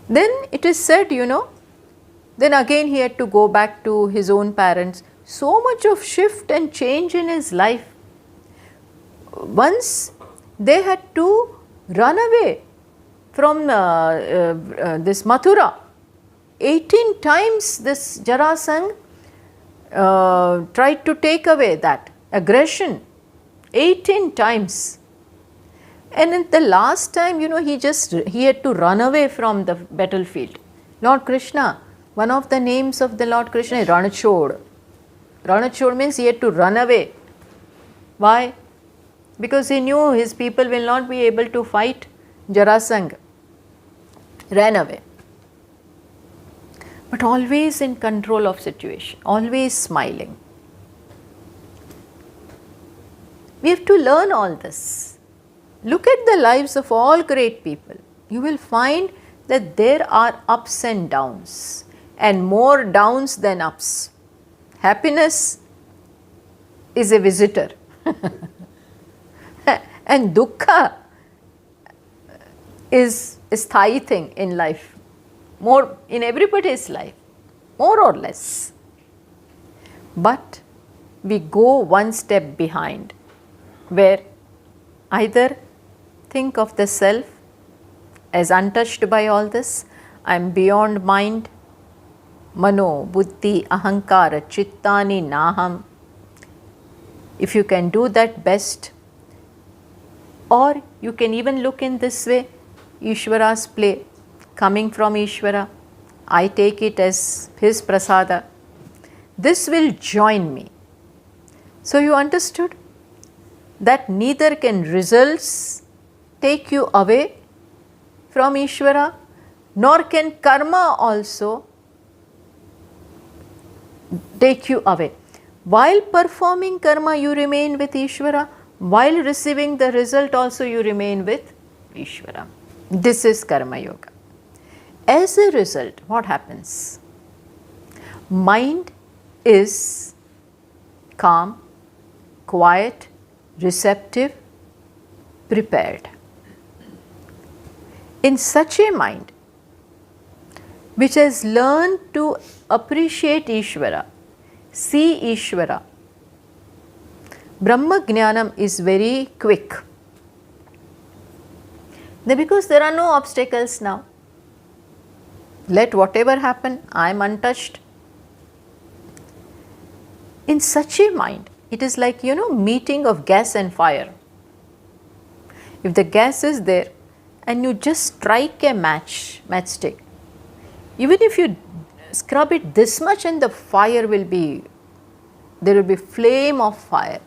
Then it is said, then again he had to go back to his own parents. So much of shift and change in his life. Once they had to run away from this Mathura. 18 times this Jarasandha tried to take away that aggression. 18 times. And in the last time, he had to run away from the battlefield. Lord Krishna, one of the names of the Lord Krishna is Ranachod. Ranachod means he had to run away. Why? Because he knew his people will not be able to fight Jarasandha. ran away. But always in control of situation, always smiling. We have to learn all this. Look at the lives of all great people. You will find that there are ups and downs, and more downs than ups. Happiness is a visitor and dukkha is a sthayi thing in life, more in everybody's life, more or less. But we go one step behind, where either think of the self as untouched by all this, I am beyond mind, mano, buddhi, ahankara, chittani, naham. If you can do that, best. Or you can even look in this way, Ishvara's play, coming from Ishvara, I take it as his prasada. This will join me. So you understood that neither can results take you away from Ishvara, nor can karma also take you away. While performing karma, you remain with Ishvara. While receiving the result also, you remain with Ishvara. This is Karma Yoga. As a result, what happens? Mind is calm, quiet, receptive, prepared. In such a mind, which has learned to appreciate Ishvara, see Ishvara, Brahma Jnanam is very quick. Because there are no obstacles now. Let whatever happen, I am untouched. In such a mind, it is like, meeting of gas and fire. If the gas is there and you just strike a matchstick, even if you scrub it this much and the fire will be, there will be flame of fire.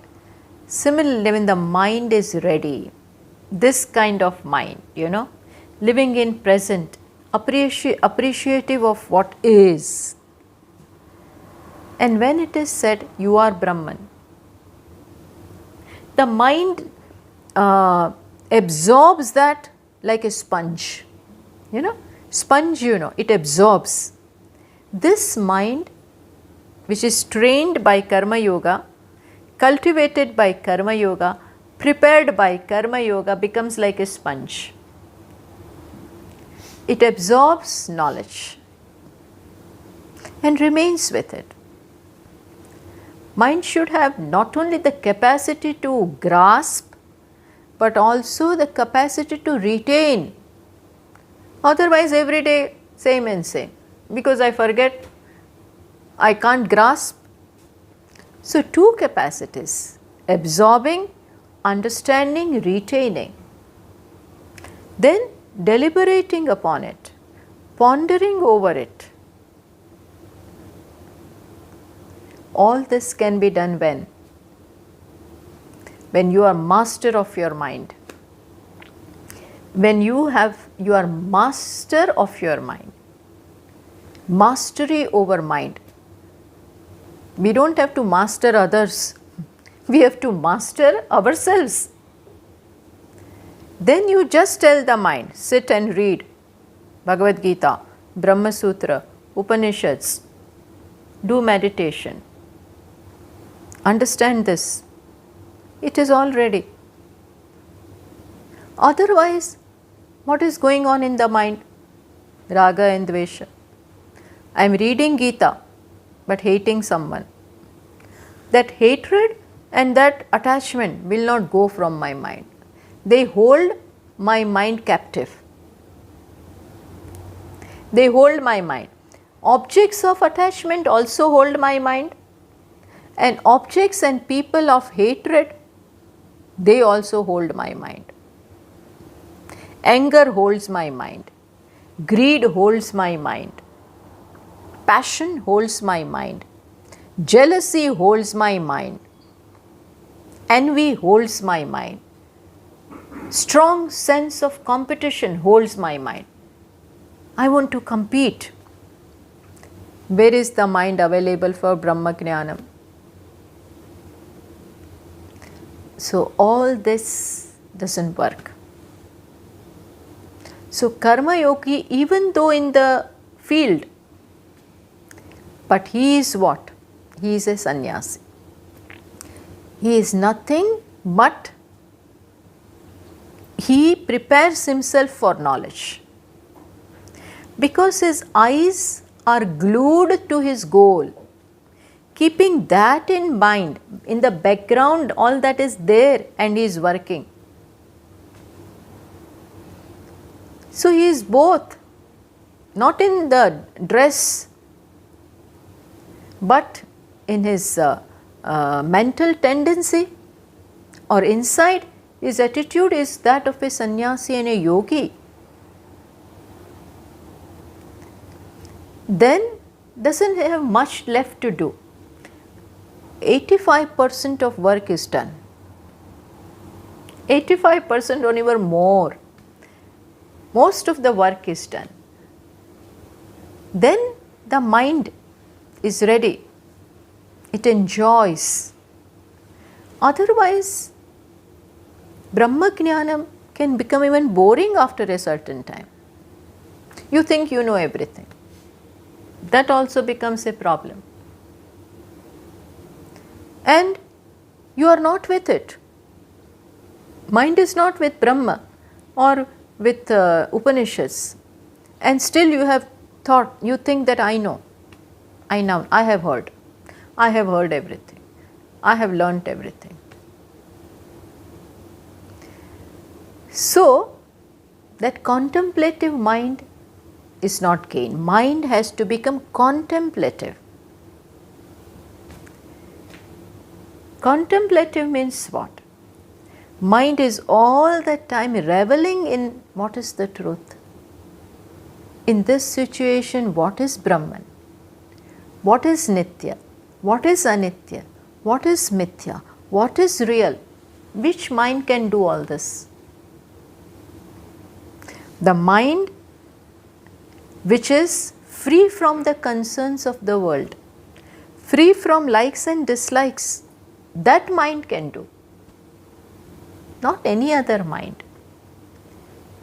Similarly, when the mind is ready, this kind of mind, living in present, appreciative of what is. And when it is said, you are Brahman, the mind absorbs that like a sponge. Sponge, it absorbs. This mind, which is trained by Karma Yoga, cultivated by Karma Yoga, prepared by Karma Yoga, becomes like a sponge. It absorbs knowledge and remains with it. Mind should have not only the capacity to grasp, but also the capacity to retain. Otherwise, every day, same and same. Because I forget, I can't grasp. So, two capacities, absorbing, understanding, retaining. Then deliberating upon it, pondering over it. All this can be done when? When you are master of your mind. When you are master of your mind. Mastery over mind. We don't have to master others. We have to master ourselves. Then you just tell the mind, sit and read Bhagavad Gita, Brahma Sutra, Upanishads, do meditation. Understand this. It is all ready. Otherwise, what is going on in the mind? Raga and Dvesha. I am reading Gita, but hating someone. That hatred and that attachment will not go from my mind. They hold my mind captive. They hold my mind. Objects of attachment also hold my mind, and objects and people of hatred, they also hold my mind. Anger holds my mind. Greed holds my mind. Passion holds my mind. Jealousy holds my mind. Envy holds my mind. Strong sense of competition holds my mind. I want to compete. Where is the mind available for Brahma Jnanam? So all this doesn't work. So Karma Yogi, even though in the field, but he is what? He is a sannyasi. He is nothing but he prepares himself for knowledge. Because his eyes are glued to his goal, keeping that in mind, in the background, all that is there and he is working. So he is both, not in the dress, but in his mental tendency or inside, his attitude is that of a sannyasi and a yogi. Then doesn't have much left to do. 85% of work is done. 85% or even more. Most of the work is done. Then the mind is ready. It enjoys. Otherwise, Brahma Jnanam can become even boring after a certain time. You think you know everything. That also becomes a problem. And you are not with it. Mind is not with Brahma or with Upanishads. And still you have thought, you think that I know. I know, I have heard. I have heard everything. I have learnt everything. So, that contemplative mind is not gained. Mind has to become contemplative. Contemplative means what? Mind is all the time reveling in what is the truth. In this situation, what is Brahman? What is Nitya? What is Anitya? What is Mithya? What is real? Which mind can do all this? The mind which is free from the concerns of the world, free from likes and dislikes, that mind can do, not any other mind.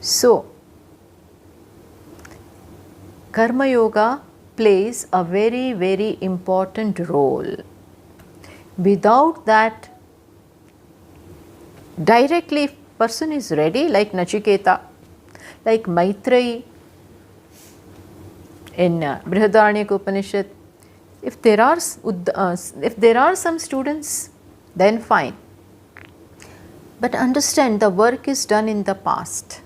So, Karma Yoga plays a very, very important role. Without that, directly if person is ready, like Nachiketa, like Maitreyi in Brihadaranyaka Upanishad, if there are some students, then fine. But understand, the work is done in the past.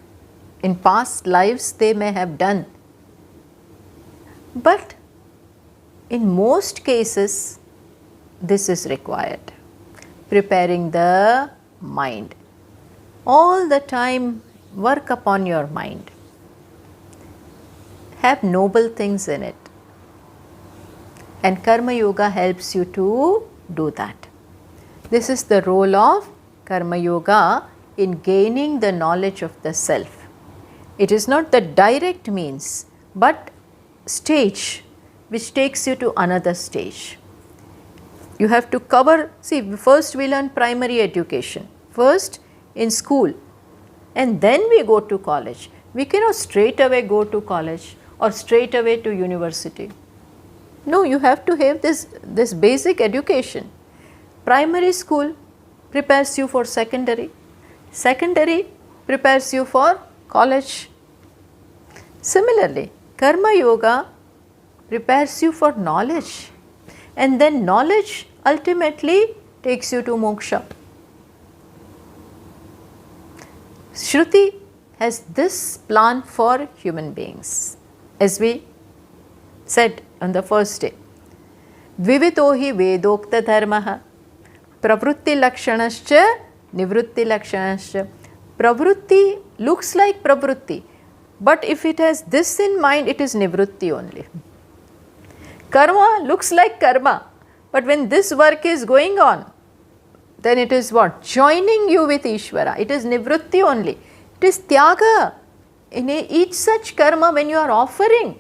In past lives they may have done. But in most cases, this is required. Preparing the mind. All the time work upon your mind. Have noble things in it. And Karma Yoga helps you to do that. This is the role of Karma Yoga in gaining the knowledge of the self. It is not the direct means, but stage which takes you to another stage. You have to cover, see, first we learn primary education, first in school, and then we go to college. We cannot straight away go to college or straight away to university. No, you have to have this basic education. Primary school prepares you for secondary, secondary prepares you for college. Similarly, Karma Yoga prepares you for knowledge, and then knowledge ultimately takes you to moksha. Shruti has this plan for human beings, as we said on the first day. Dvivito hi vedokta dharmaha pravrutti lakshanascha nivrutti lakshanascha. Pravrutti looks like pravrutti, but if it has this in mind, it is nivrutti only. Karma looks like karma, but when this work is going on, then it is what? Joining you with Ishvara. It is nivrutti only. It is tyaga. each such karma, when you are offering,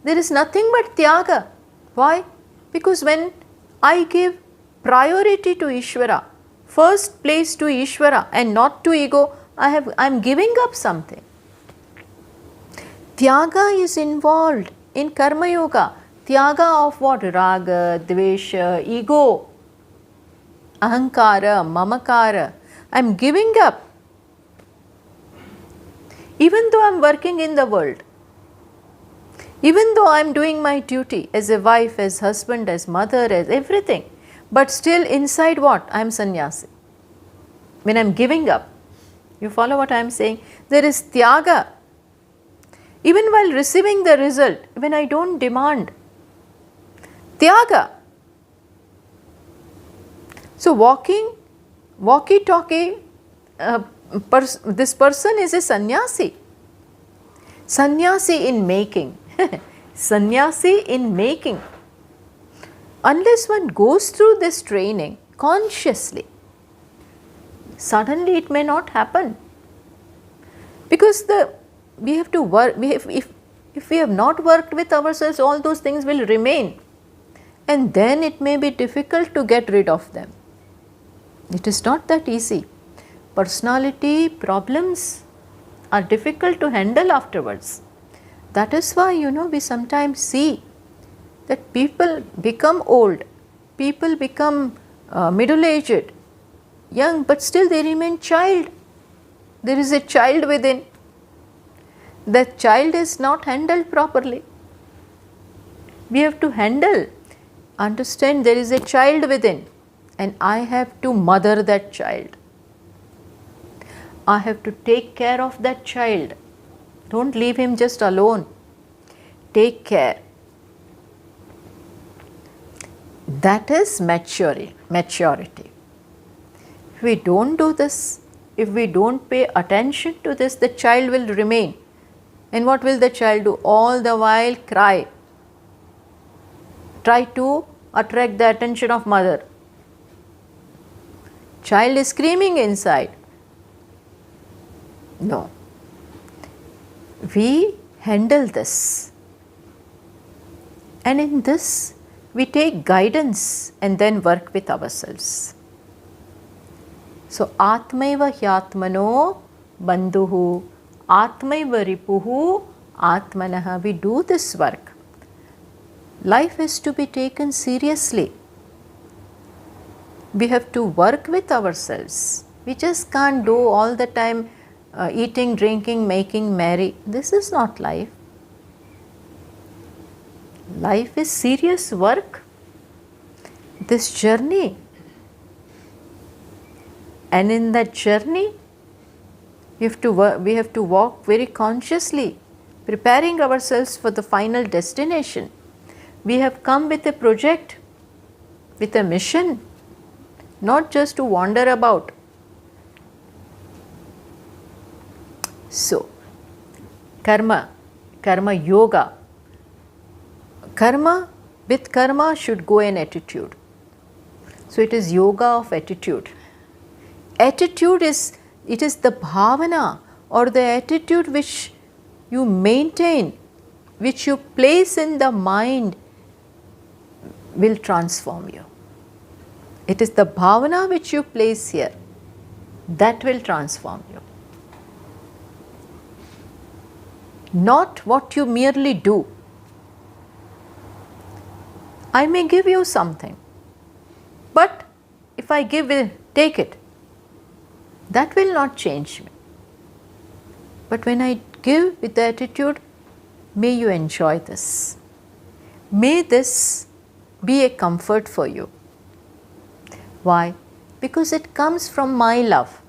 there is nothing but tyaga. Why? Because when I give priority to Ishvara, first place to Ishvara and not to ego, I am giving up something. Tyaga is involved in karma yoga. Tyaga of what? Raga, dvesha, ego, ahankara, mamakara. I am giving up. Even though I am working in the world, even though I am doing my duty as a wife, as husband, as mother, as everything, but still inside what? I am sannyasi. When I am giving up, you follow what I am saying? There is tyaga. Even while receiving the result, when I don't demand, tyaga. So walkie-talkie, this person is a sannyasi. Sannyasi in making. Sannyasi in making. Unless one goes through this training consciously, suddenly it may not happen. Because we have to work, if we have not worked with ourselves, all those things will remain. And then it may be difficult to get rid of them. It is not that easy. Personality problems are difficult to handle afterwards. That is why, we sometimes see that people become old, people become middle-aged, young, but still they remain child. There is a child within. That child is not handled properly. We have to handle, understand there is a child within, and I have to mother that child. I have to take care of that child. Don't leave him just alone. Take care. That is maturity. If we don't do this, if we don't pay attention to this, the child will remain. And what will the child do? All the while cry. Try to attract the attention of mother. Child is screaming inside. No. We handle this. And in this, we take guidance and then work with ourselves. So, Atmaiva hyatmano bandhuhu, Atmaiva ripuhu atmanaha. We do this work. Life is to be taken seriously. We have to work with ourselves. We just can't do all the time eating, drinking, making merry. This is not life. Life is serious work. This journey. And in that journey, we have to walk very consciously, preparing ourselves for the final destination. We have come with a project, with a mission, not just to wander about. So, karma yoga. With karma should go an attitude. So, it is yoga of attitude. Attitude is the bhavana or the attitude which you maintain, which you place in the mind, will transform you. It is the bhavana which you place here that will transform you. Not what you merely do. I may give you something, but if I take it, that will not change me. But when I give with the attitude, may you enjoy this. May this be a comfort for you. Why? Because it comes from my love.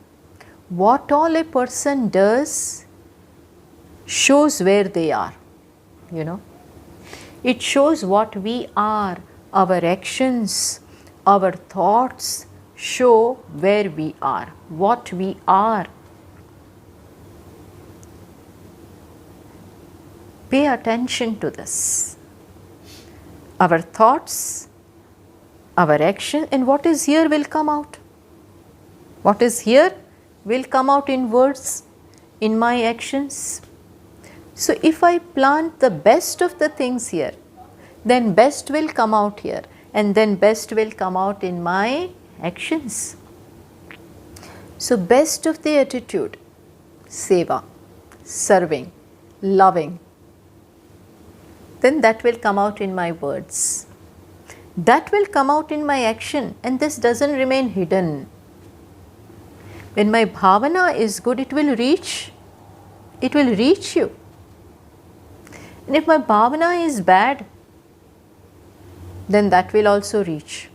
What all a person does shows where they are, It shows what we are. Our actions, our thoughts show where we are, what we are. Pay attention to this. Our thoughts, our action, and what is here will come out. What is here will come out in words, in my actions, So if I plant the best of the things here, then best will come out here, and then best will come out in my actions. So best of the attitude, seva, serving, loving, then that will come out in my words. That will come out in my action, and this doesn't remain hidden. When my bhavana is good, it will reach you. And if my bhavana is bad, then that will also reach.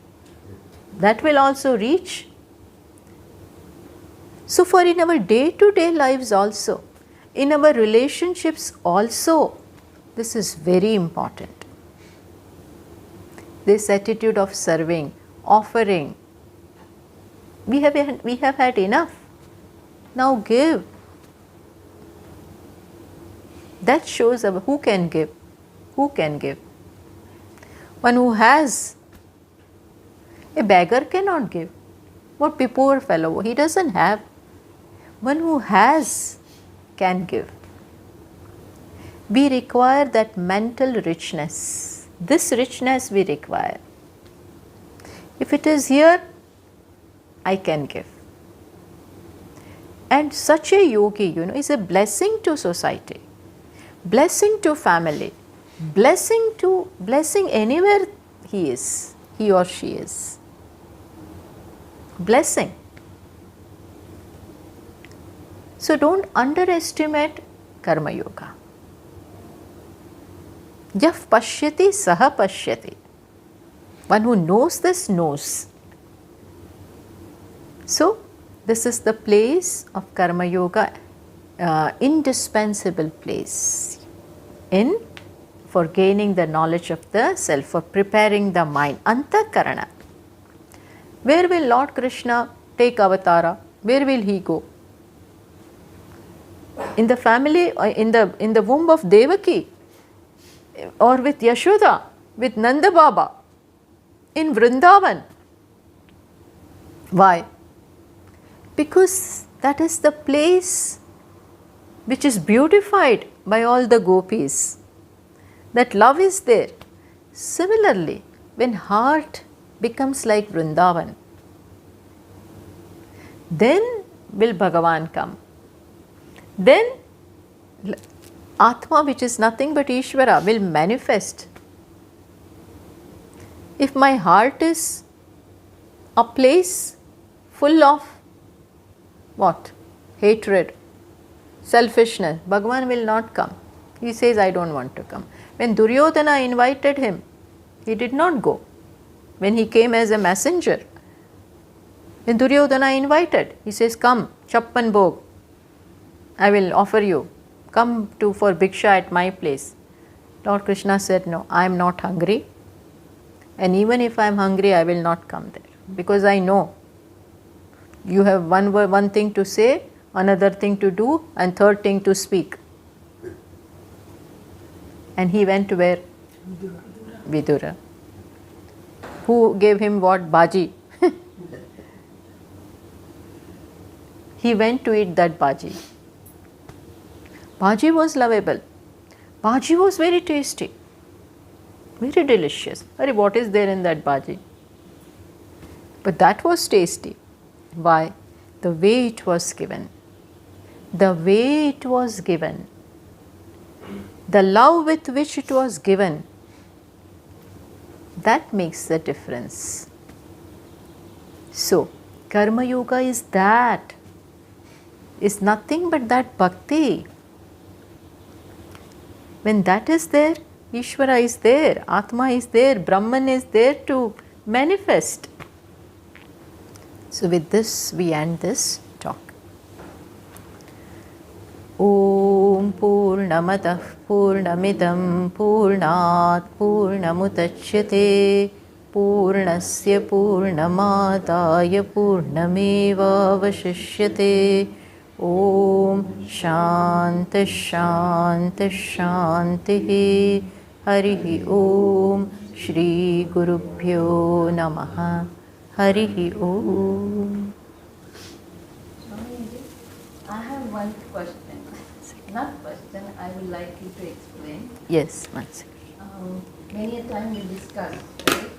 That will also reach. So for in our day-to-day lives also, in our relationships also, this is very important. This attitude of serving, offering. We have had enough. Now give. That shows who can give. Who can give? One who has. A beggar cannot give. What a poor fellow, he doesn't have. One who has can give. We require that mental richness. This richness we require. If it is here, I can give. And such a yogi, is a blessing to society, blessing to family, blessing anywhere he is, he or she is. Blessing. So don't underestimate karma yoga. Yaf pashyati saha pashyati. One who knows this knows. So this is the place of karma yoga, indispensable place for gaining the knowledge of the self, for preparing the mind, antakarana. Where will Lord Krishna take avatara? Where will he go? In the family, in the womb of Devaki, or with Yashoda, with Nanda Baba, in Vrindavan. Why? Because that is the place which is beautified by all the gopis. That love is there. Similarly, when heart becomes like Vrindavan, then will Bhagavan come. Then Atma, which is nothing but Ishvara, will manifest. If my heart is a place full of what? Hatred, selfishness, Bhagavan will not come. He says, I don't want to come. When Duryodhana invited him, he did not go. When he came as a messenger, when Duryodhana invited, he says, come, Chappan Bhog, I will offer you. Come for Bhiksha at my place. Lord Krishna said, no, I am not hungry. And even if I am hungry, I will not come there. Because I know you have one thing to say, another thing to do, and third thing to speak. And he went to where? Vidura. Who gave him what? Bhaji. He went to eat that bhaji. Bhaji was lovable. Bhaji was very tasty. Very delicious. Arey, what is there in that bhaji? But that was tasty. Why? The way it was given. The way it was given. The love with which it was given. That makes the difference. So, Karma Yoga is that. Is nothing but that bhakti. When that is there, Ishvara is there, Atma is there, Brahman is there to manifest. So with this we end this talk. Om Purnamadah Purnamidam Purnat Purnamudachyate Purnasya Purnamadaya Purnameva Vashishyate. Om Shanti Shanti Shanti. Harihi Om Shri Gurubhyo Namaha. Harihi Om. Swamiji, I have one question. Not question. then I would like you to explain. Yes, one second. Many a time we discuss, right?